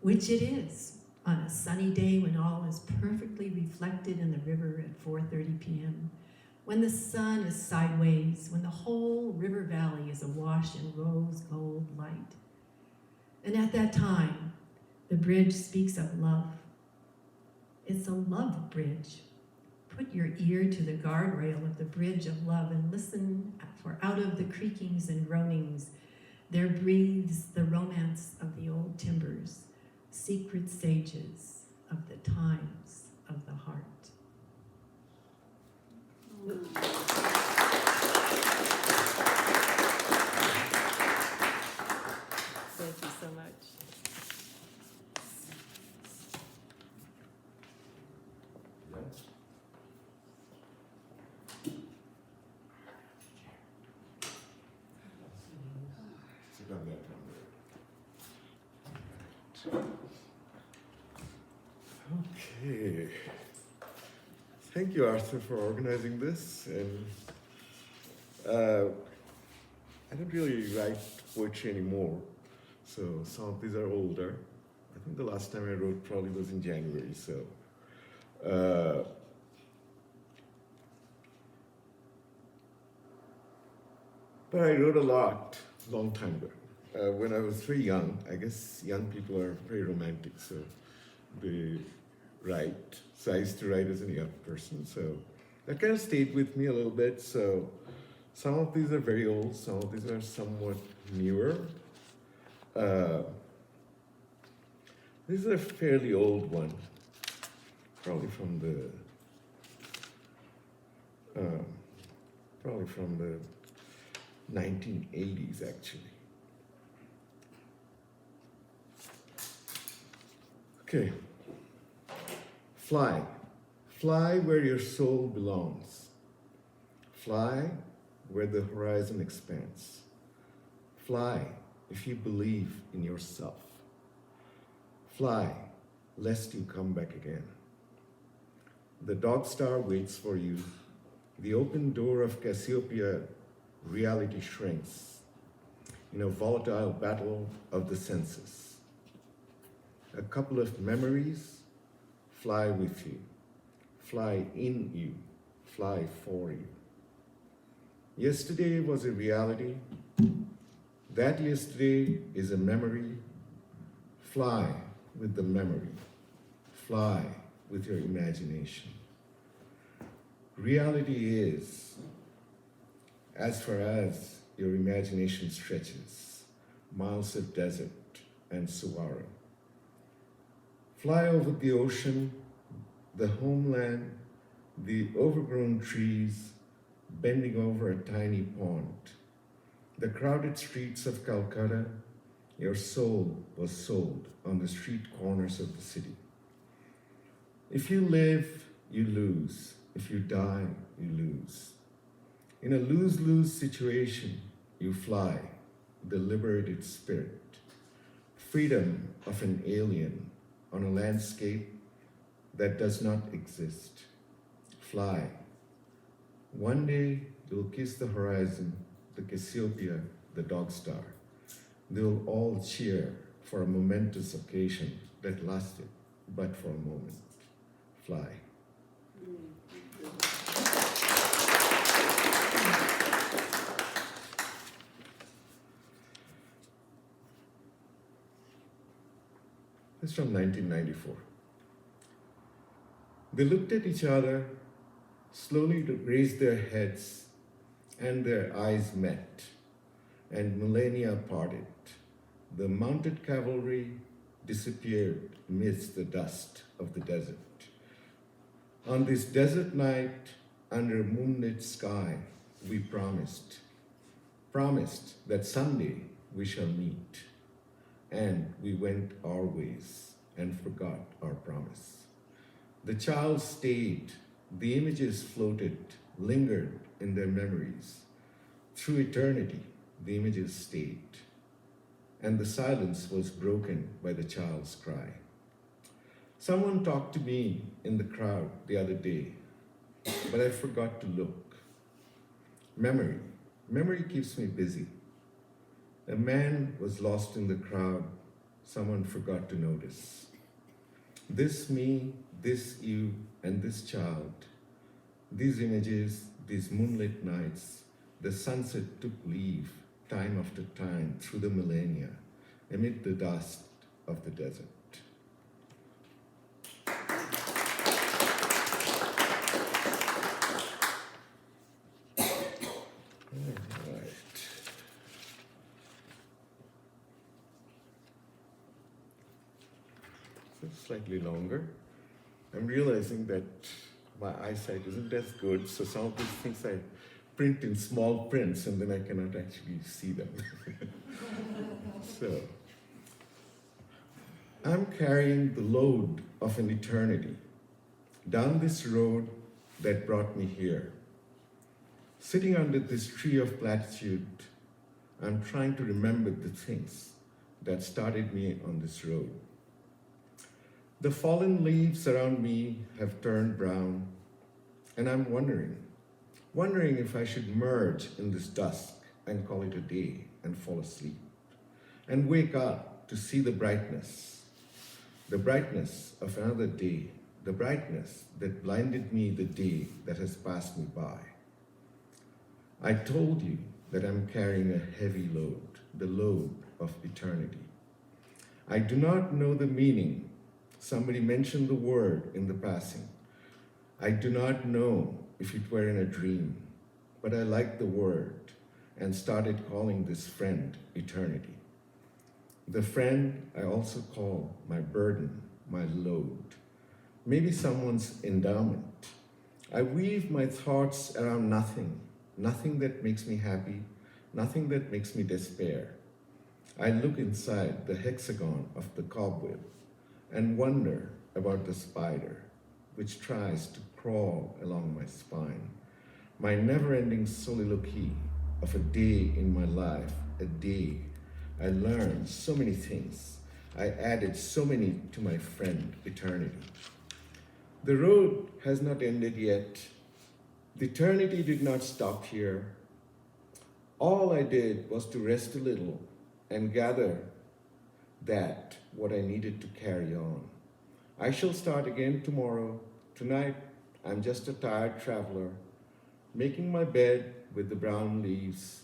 which it is on a sunny day when all is perfectly reflected in the river at 4:30 p.m., when the sun is sideways, when the whole river valley is awash in rose gold light. And at that time, the bridge speaks of love. It's a love bridge. Put your ear to the guardrail of the bridge of love and listen, for out of the creakings and groanings, there breathes the romance of the old timbers, secret sages of the times of the heart. Thank you so much. Sit on that one there. Okay. Thank you, Arthur, for organizing this. And I don't really write poetry anymore, so some of these are older. I think the last time I wrote probably was in January, so. But I wrote a lot, long time ago. When I was very young, I guess young people are very romantic, so they write. So I used to write as a young person, so that kind of stayed with me a little bit. So some of these are very old, some of these are somewhat newer. This is a fairly old one, probably from the 1980s, actually. Okay. Fly. Fly where your soul belongs. Fly where the horizon expands. Fly if you believe in yourself. Fly lest you come back again. The dog star waits for you. The open door of Cassiopeia, reality shrinks in a volatile battle of the senses. A couple of memories fly with you, fly in you, fly for you. Yesterday was a reality. That yesterday is a memory. Fly with the memory. Fly with your imagination. Reality is, as far as your imagination stretches, miles of desert, and saguaro. Fly over the ocean, the homeland, the overgrown trees bending over a tiny pond. The crowded streets of Calcutta, your soul was sold on the street corners of the city. If you live, you lose. If you die, you lose. In a lose-lose situation, you fly, the liberated spirit, freedom of an alien on a landscape that does not exist. Fly. One day, you'll kiss the horizon, the Cassiopeia, the dog star. They'll all cheer for a momentous occasion that lasted but for a moment. Fly. This is from 1994. They looked at each other, slowly raised their heads, and their eyes met, and millennia parted. The mounted cavalry disappeared amidst the dust of the desert. On this desert night, under a moonlit sky, we promised that someday we shall meet. And we went our ways and forgot our promise. The child stayed, the images floated, lingered in their memories. Through eternity, the images stayed, and the silence was broken by the child's cry. Someone talked to me in the crowd the other day, but I forgot to look. Memory keeps me busy. A man was lost in the crowd. Someone forgot to notice. This me, this you, and this child, these images, these moonlit nights, the sunset took leave time after time through the millennia, amid the dust of the desert. Slightly longer. I'm realizing that my eyesight isn't as good, so some of these things I print in small prints and then I cannot actually see them. So, I'm carrying the load of an eternity down this road that brought me here. Sitting under this tree of platitude, I'm trying to remember the things that started me on this road. The fallen leaves around me have turned brown, and I'm wondering if I should merge in this dusk and call it a day and fall asleep, and wake up to see the brightness of another day, the brightness that blinded me the day that has passed me by. I told you that I'm carrying a heavy load, the load of eternity. I do not know the meaning. Somebody mentioned the word in the passing. I do not know if it were in a dream, but I liked the word and started calling this friend eternity. The friend I also call my burden, my load, maybe someone's endowment. I weave my thoughts around nothing that makes me happy, nothing that makes me despair. I look inside the hexagon of the cobweb and wonder about the spider which tries to crawl along my spine. My never-ending soliloquy of a day in my life, a day I learned so many things. I added so many to my friend eternity. The road has not ended yet. The eternity did not stop here. All I did was to rest a little and gather that what I needed to carry on. I shall start again tomorrow. Tonight, I'm just a tired traveler, making my bed with the brown leaves.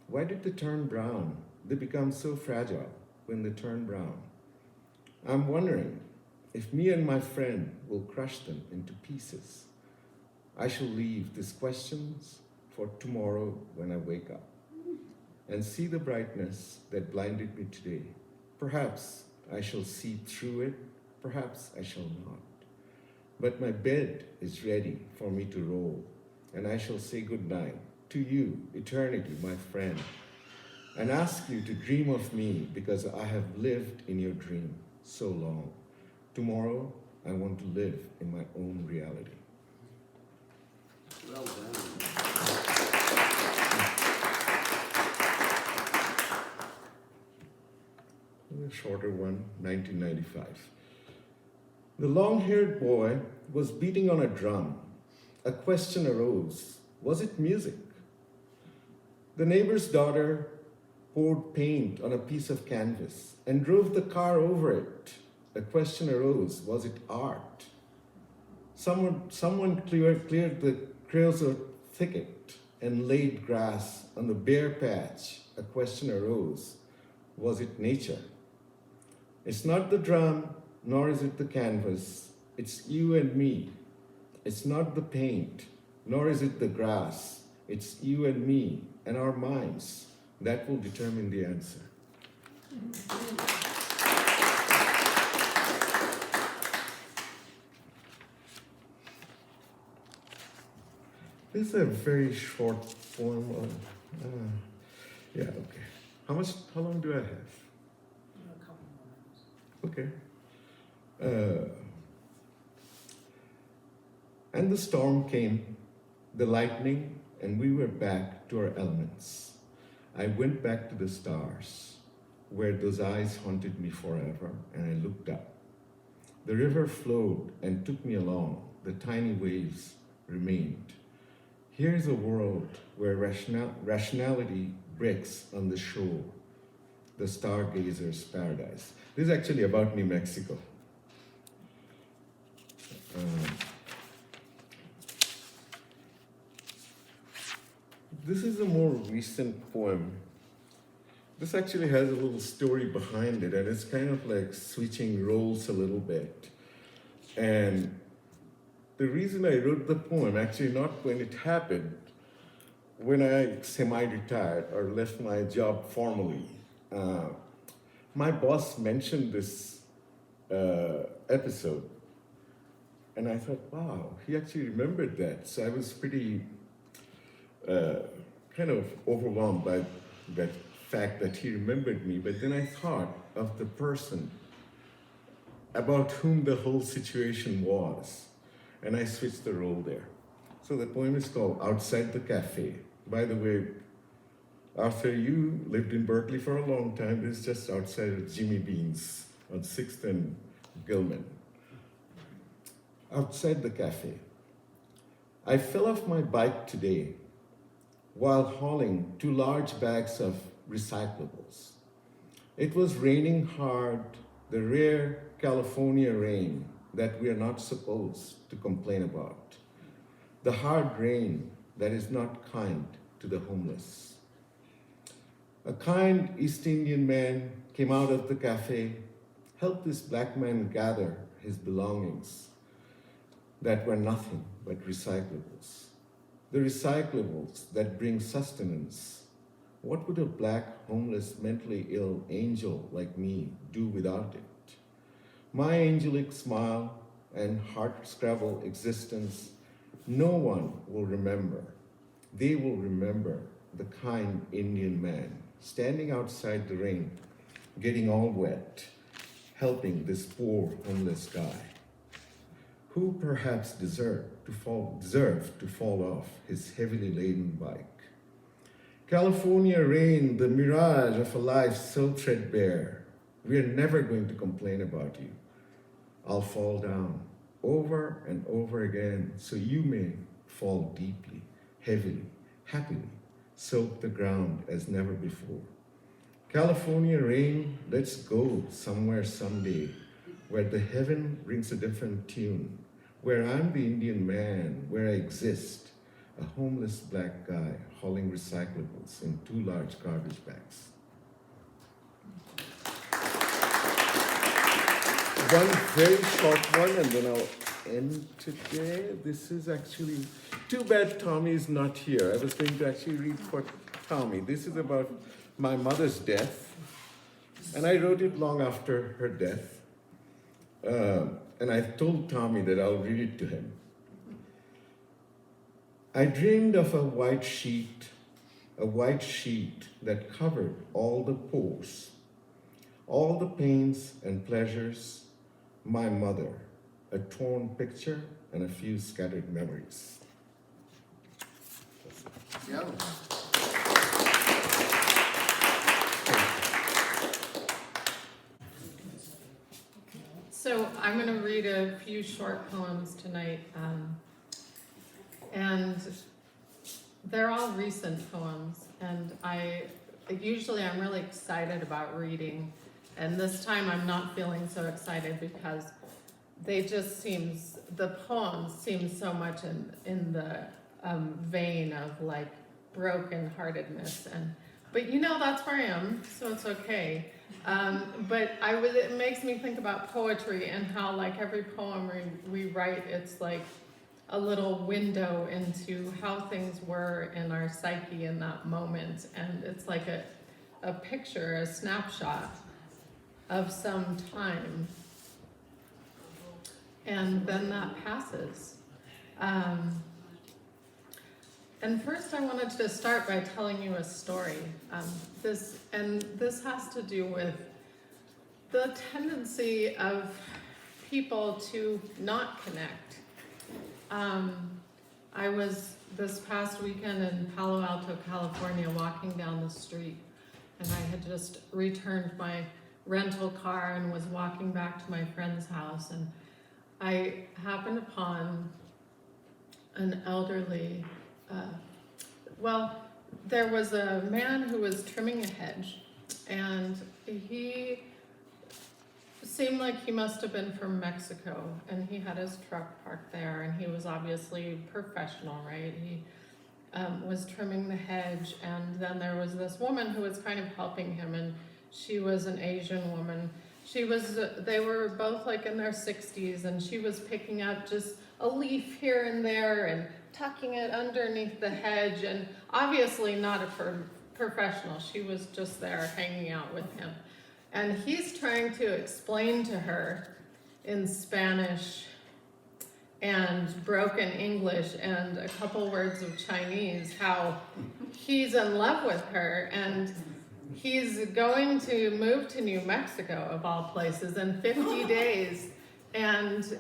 Why did they turn brown? They become so fragile when they turn brown. I'm wondering if me and my friend will crush them into pieces. I shall leave these questions for tomorrow when I wake up and see the brightness that blinded me today. Perhaps I shall see through it, perhaps I shall not. But my bed is ready for me to roll, and I shall say good night to you, eternity, my friend, and ask you to dream of me because I have lived in your dream so long. Tomorrow, I want to live in my own reality. Well done. A shorter one, 1995. The long-haired boy was beating on a drum. A question arose. Was it music? The neighbor's daughter poured paint on a piece of canvas and drove the car over it. A question arose. Was it art? Someone cleared the creosote thicket and laid grass on the bare patch. A question arose. Was it nature? It's not the drum, nor is it the canvas. It's you and me. It's not the paint, nor is it the grass. It's you and me and our minds that will determine the answer. This is a very short poem. Yeah, okay. How long do I have? A couple more minutes. Okay. And the storm came, the lightning, and we were back to our elements. I went back to the stars, where those eyes haunted me forever, and I looked up. The river flowed and took me along. The tiny waves remained. Here's a world where rationality breaks on the shore, the stargazer's paradise. This is actually about New Mexico. This is a more recent poem. This actually has a little story behind it, and it's kind of like switching roles a little bit. And the reason I wrote the poem, actually not when it happened, when I semi-retired or left my job formally, my boss mentioned this episode. And I thought, wow, he actually remembered that. So I was pretty kind of overwhelmed by that fact that he remembered me. But then I thought of the person about whom the whole situation was. And I switched the role there. So the poem is called Outside the Cafe. By the way, Arthur, you lived in Berkeley for a long time. This is just outside of Jimmy Bean's on 6th and Gilman. Outside the cafe. I fell off my bike today while hauling 2 large bags of recyclables. It was raining hard, the rare California rain that we are not supposed to complain about. The hard rain that is not kind to the homeless. A kind East Indian man came out of the cafe, helped this black man gather his belongings that were nothing but recyclables. The recyclables that bring sustenance. What would a black, homeless, mentally ill angel like me do without it? My angelic smile and heart-scrabble existence, no one will remember. They will remember the kind Indian man standing outside the rain, getting all wet, helping this poor, homeless guy, who perhaps deserved to fall off his heavily laden bike. California rain, the mirage of a life so threadbare. We are never going to complain about you. I'll fall down over and over again so you may fall deeply, heavily, happily, soak the ground as never before. California rain, let's go somewhere someday where the heaven rings a different tune, where I'm the Indian man, where I exist, a homeless black guy hauling recyclables in 2 large garbage bags. One very short one, and then I'll end today. This is actually, too bad Tommy is not here. I was going to actually read for Tommy. This is about my mother's death. And I wrote it long after her death. And I told Tommy that I'll read it to him. I dreamed of a white sheet that covered all the pores, all the pains and pleasures, my mother, a torn picture, and a few scattered memories. Go. So I'm going to read a few short poems tonight, and they're all recent poems. And usually I'm really excited about reading, and this time I'm not feeling so excited because the poems seem so much in the vein of like brokenheartedness, but that's where I am, so it's okay. But it makes me think about poetry and how like every poem we write, it's like a little window into how things were in our psyche in that moment. And it's like a picture, a snapshot of some time. And then that passes. And first I wanted to start by telling you a story. This has to do with the tendency of people to not connect. I was this past weekend in Palo Alto, California, walking down the street, and I had just returned my rental car and was walking back to my friend's house, and I happened upon an elderly, there was a man who was trimming a hedge, and he seemed like he must have been from Mexico, and he had his truck parked there, and he was obviously professional, right? He was trimming the hedge, and then there was this woman who was kind of helping him, and she was an Asian woman. They were both like in their 60s, and she was picking up just a leaf here and there and tucking it underneath the hedge, and obviously not a professional. She was just there hanging out with him. And he's trying to explain to her in Spanish and broken English and a couple words of Chinese how he's in love with her, and he's going to move to New Mexico, of all places, in 50 days. And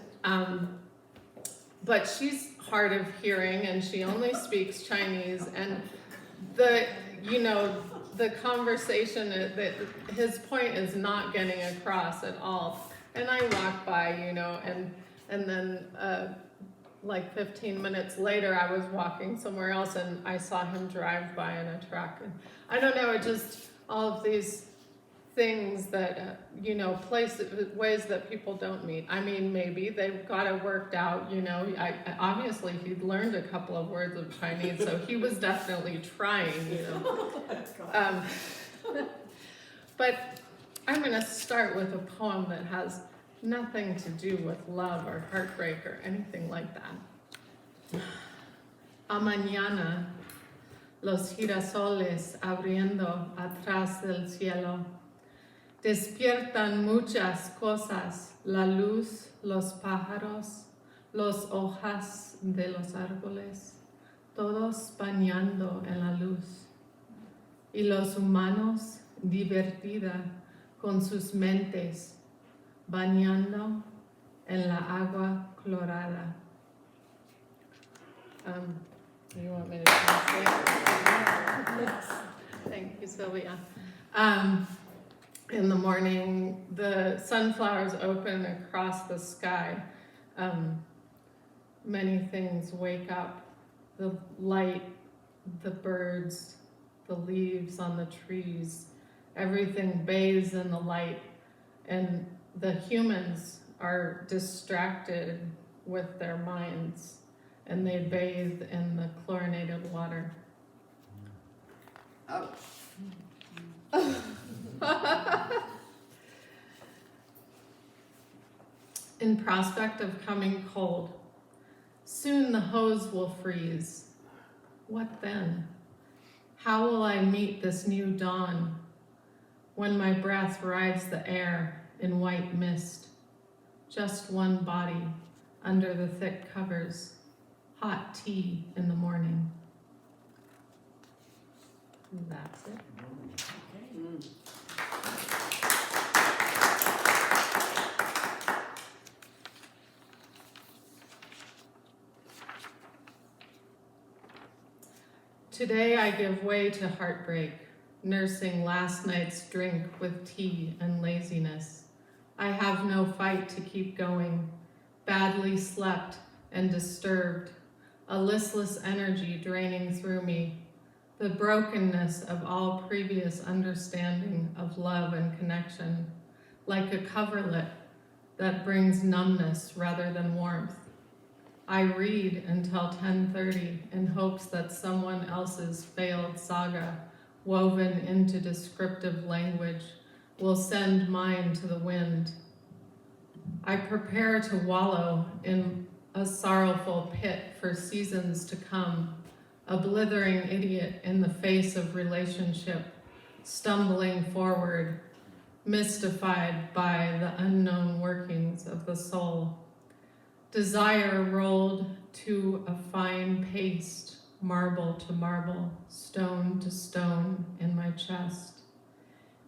but she's hard of hearing, and she only speaks Chinese, and the conversation, his point is not getting across at all. And I walk by, and then like 15 minutes later, I was walking somewhere else, and I saw him drive by in a truck. And I don't know, it just, all of these things that, ways that people don't meet. I mean, maybe they've got it worked out, obviously he'd learned a couple of words of Chinese, so he was definitely trying, But I'm going to start with a poem that has nothing to do with love or heartbreak or anything like that. A mañana, los girasoles abriendo atrás del cielo. Despiertan muchas cosas, la luz, los pájaros, las hojas de los árboles, todos bañando en la luz. Y los humanos divertida con sus mentes, bañando en la agua clorada. You want me to translate? Yes. Thank you, Sylvia. In the morning, the sunflowers open across the sky. Many things wake up. The light, the birds, the leaves on the trees, everything bathes in the light, and the humans are distracted with their minds, and they bathe in the chlorinated water. Ouch. In prospect of coming cold, soon the hose will freeze. What then? How will I meet this new dawn? when my breath rides the air in white mist. Just one body under the thick covers, hot tea in the morning. And that's it. Mm. Today I give way to heartbreak, nursing last night's drink with tea and laziness. I have no fight to keep going, badly slept and disturbed, a listless energy draining through me, the brokenness of all previous understanding of love and connection, like a coverlet that brings numbness rather than warmth. I read until 10:30 in hopes that someone else's failed saga, woven into descriptive language, will send mine to the wind. I prepare to wallow in a sorrowful pit for seasons to come, a blithering idiot in the face of relationship, stumbling forward, mystified by the unknown workings of the soul. Desire rolled to a fine paste, marble to marble, stone to stone in my chest.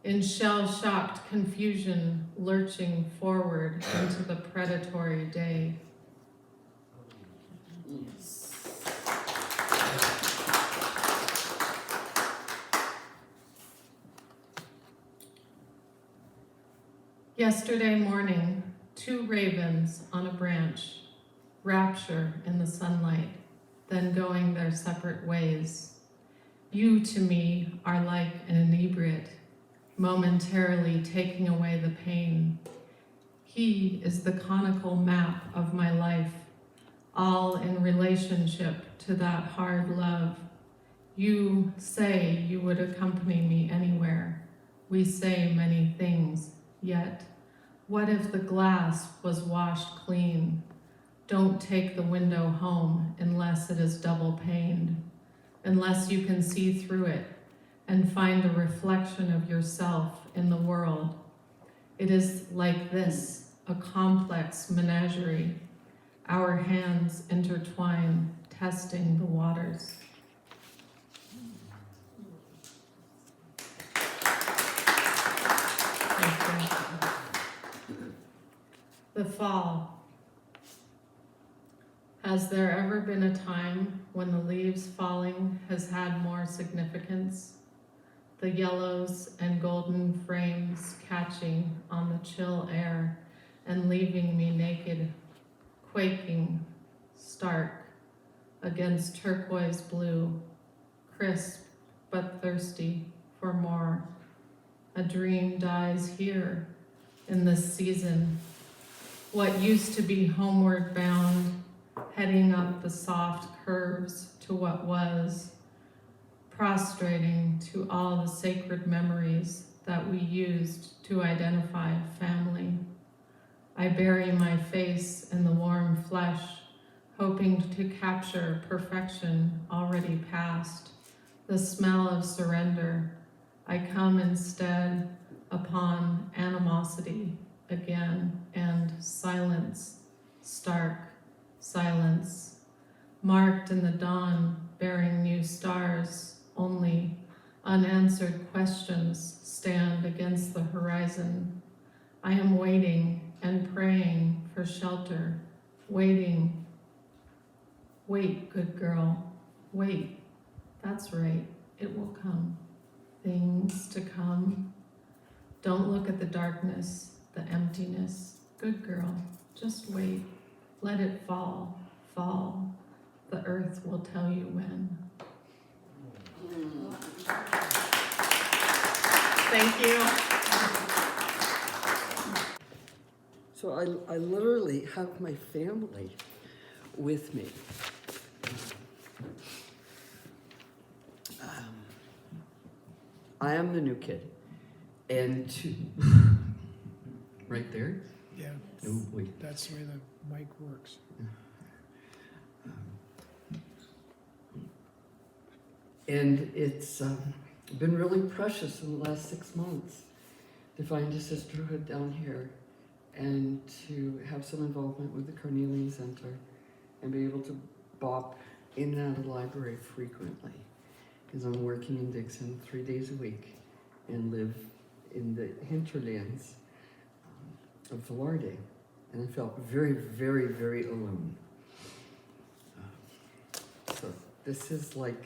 In shell-shocked confusion, lurching forward into the predatory day. Yesterday morning, 2 ravens on a branch, rapture in the sunlight, then going their separate ways. You to me are like an inebriate, momentarily taking away the pain. He is the conical map of my life, all in relationship to that hard love. You say you would accompany me anywhere. We say many things, yet what if the glass was washed clean? Don't take the window home unless it is double paned, unless you can see through it and find a reflection of yourself in the world. It is like this, a complex menagerie. Our hands intertwine, testing the waters. The fall. Has there ever been a time when the leaves falling has had more significance? The yellows and golden frames catching on the chill air and leaving me naked, quaking, stark, against turquoise blue, crisp but thirsty for more. A dream dies here in this season. What used to be homeward bound, heading up the soft curves to what was, prostrating to all the sacred memories that we used to identify family. I bury my face in the warm flesh, hoping to capture perfection already past, the smell of surrender. I come instead upon animosity again and silence, stark silence, marked in the dawn, bearing new stars. Only unanswered questions stand against the horizon. I am waiting and praying for shelter, waiting. Wait, good girl, wait. That's right, it will come. Things to come. Don't look at the darkness, the emptiness. Good girl, just wait. Let it fall, fall. The earth will tell you when. Thank you. So I literally have my family with me. I am the new kid. And right there? Yeah, Oh boy. that's the way the mic works. And it's been really precious in the last 6 months. to find a sisterhood down here and to have some involvement with the Carnelian Center and be able to bop in and out of the library frequently. Because I'm working in Dixon 3 days a week and live in the hinterlands of Velarde. And I felt very, very, very alone. So this is like,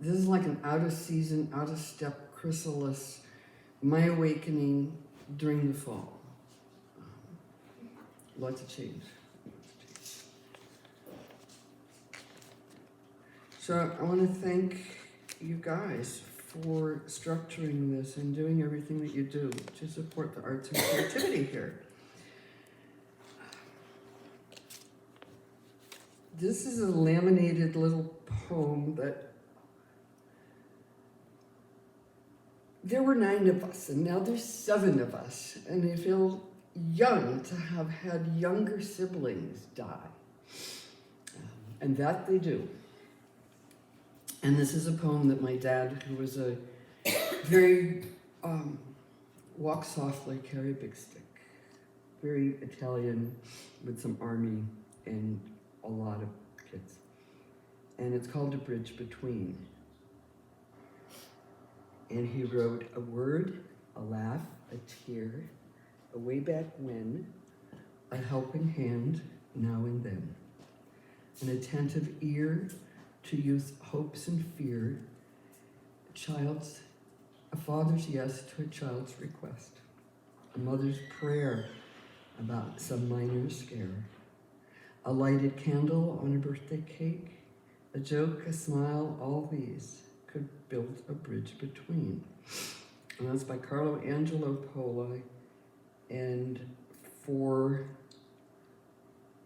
an out of season, out of step chrysalis, my awakening during the fall. Lots of change. So I want to thank you guys for structuring this and doing everything that you do to support the arts and creativity here. This is a laminated little poem that there were 9 of us, and now there's 7 of us, and I feel young to have had younger siblings die. And that they do. And this is a poem that my dad, who was a very walk softly, carry a big stick, very Italian with some army and a lot of kids. And it's called A Bridge Between. And he wrote a word, a laugh, a tear, a way back when, a helping hand now and then, an attentive ear to youth's hopes and fear, a father's yes to a child's request, a mother's prayer about some minor scare, a lighted candle on a birthday cake, a joke, a smile, all these could build a bridge between. And that's by Carlo Angelo Poli, and for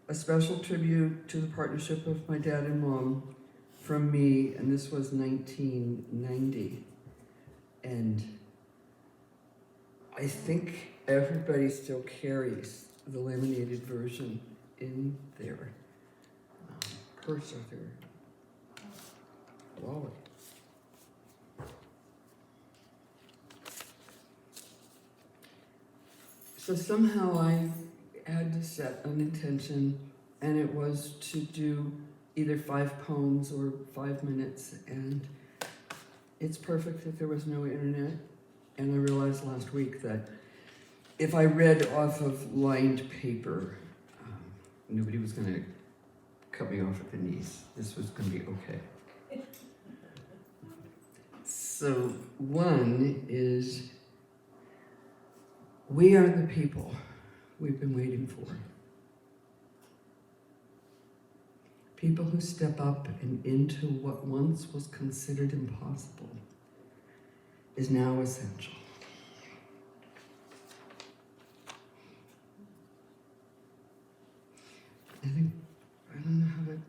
a special tribute to the partnership of my dad and mom from me, and this was 1990. And I think everybody still carries the laminated version in their purse or their wallet. So somehow I had to set an intention, and it was to do either 5 poems or 5 minutes, and it's perfect that there was no internet. And I realized last week that if I read off of lined paper, nobody was going to cut me off at the knees. This was going to be okay. So one is, we are the people we've been waiting for. People who step up and into what once was considered impossible is now essential. I don't know how to,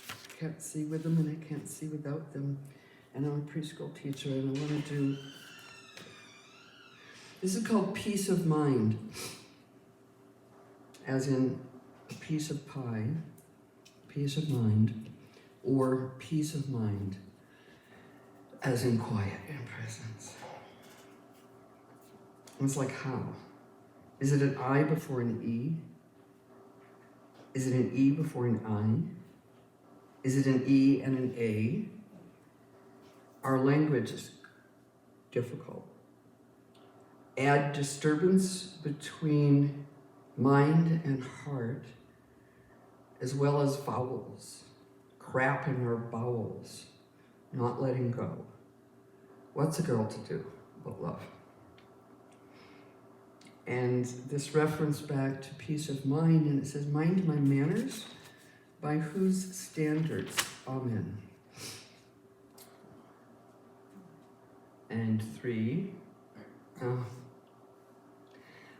I can't see with them and I can't see without them. And I'm a preschool teacher and I want to do, this is called Peace of Mind, as in a piece of pie, peace of mind, or peace of mind, as in quiet and presence. It's like how? Is it an I before an E? Is it an E before an I? Is it an E and an A? Our language is difficult. Add disturbance between mind and heart, as well as vowels, crap in our bowels, not letting go. What's a girl to do but love? And this reference back to peace of mind, and it says, mind my manners, by whose standards, amen. And 3,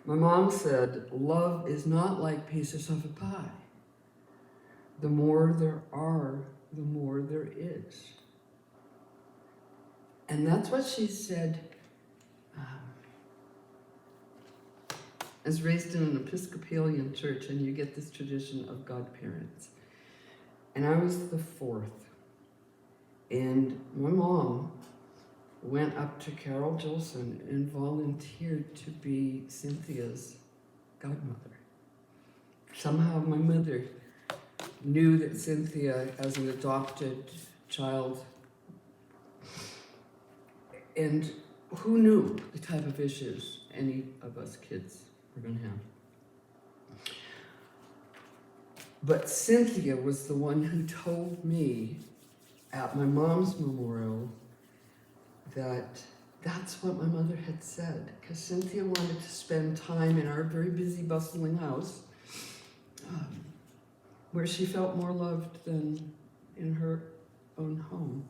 my mom said, love is not like pieces of a pie. The more there are, the more there is. And that's what she said. I was raised in an Episcopalian church, and you get this tradition of godparents. And I was the 4th. And my mom went up to Carol Jolson and volunteered to be Cynthia's godmother. Somehow my mother knew that Cynthia, as an adopted child, and who knew the type of issues any of us kids were going to have. But Cynthia was the one who told me at my mom's memorial that that's what my mother had said, because Cynthia wanted to spend time in our very busy, bustling house where she felt more loved than in her own home.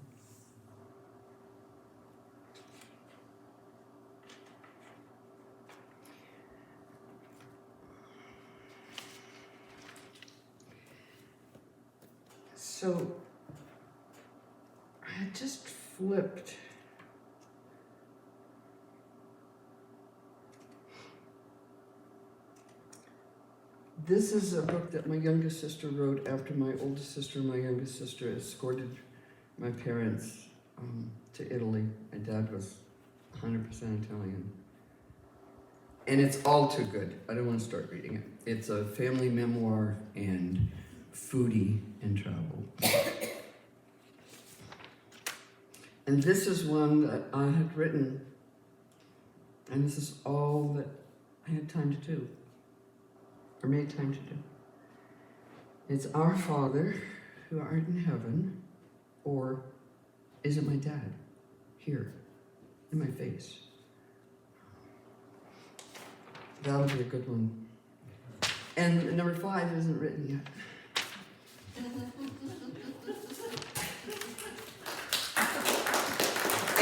So I had just flipped This is a book that my youngest sister wrote after my oldest sister and my youngest sister escorted my parents to Italy. My dad was 100% Italian. And it's all too good. I don't want to start reading it. It's a family memoir and foodie and travel. And this is one that I had written, and this is all that I had time to do, or made time to do. It's Our Father, who art in heaven, or is it my dad, here, in my face? That'll be a good one. And number 5 isn't written yet.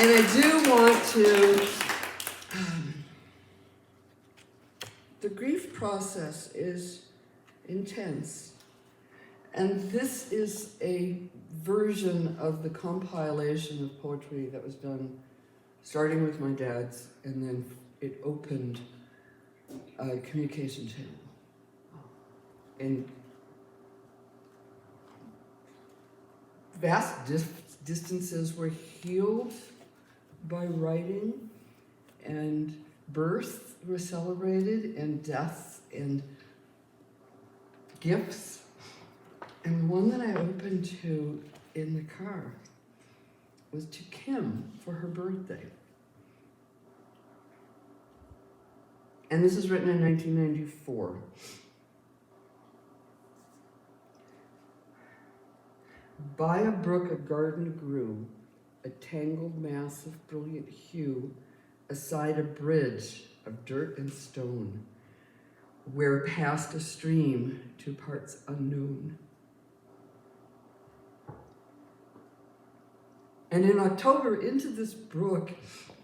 And I do want to, the grief process is intense. And this is a version of the compilation of poetry that was done starting with my dad's, and then it opened a communication channel. And vast distances were healed by writing, and birth was celebrated, and death, and gifts. And one that I opened to in the car was to Kim for her birthday. And this is written in 1994. By a brook a garden grew, a tangled mass of brilliant hue, aside a bridge of dirt and stone, where passed a stream to parts unknown. And in October, into this brook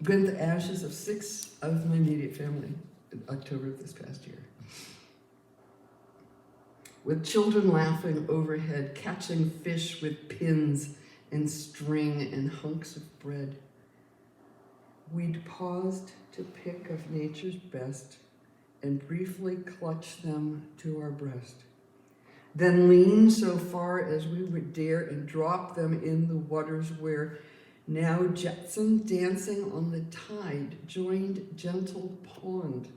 went the ashes of 6 of my immediate family, in October of this past year. With children laughing overhead, catching fish with pins and string and hunks of bread. We'd paused to pick of nature's best and briefly clutch them to our breast. Then lean so far as we would dare and drop them in the waters where now jetsam dancing on the tide joined gentle pond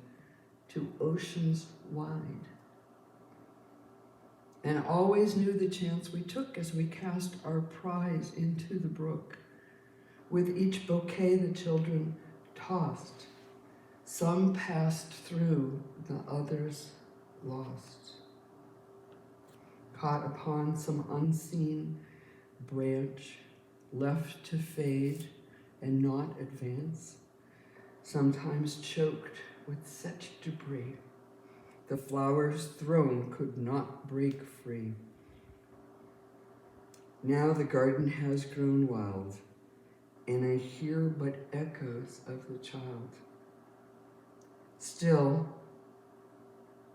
to oceans wide. And always knew the chance we took as we cast our prize into the brook. With each bouquet the children tossed. Some passed through, the others lost. Caught upon some unseen branch, left to fade and not advance, sometimes choked with such debris. The flower's throne could not break free. Now the garden has grown wild, and I hear but echoes of the child. Still,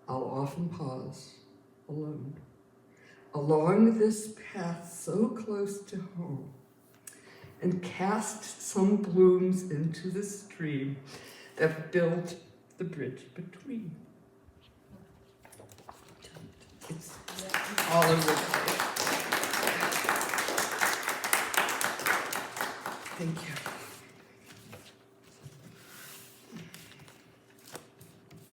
I'll often pause, alone, along this path so close to home, and cast some blooms into the stream that built the bridge between. It's all over the place. Thank you.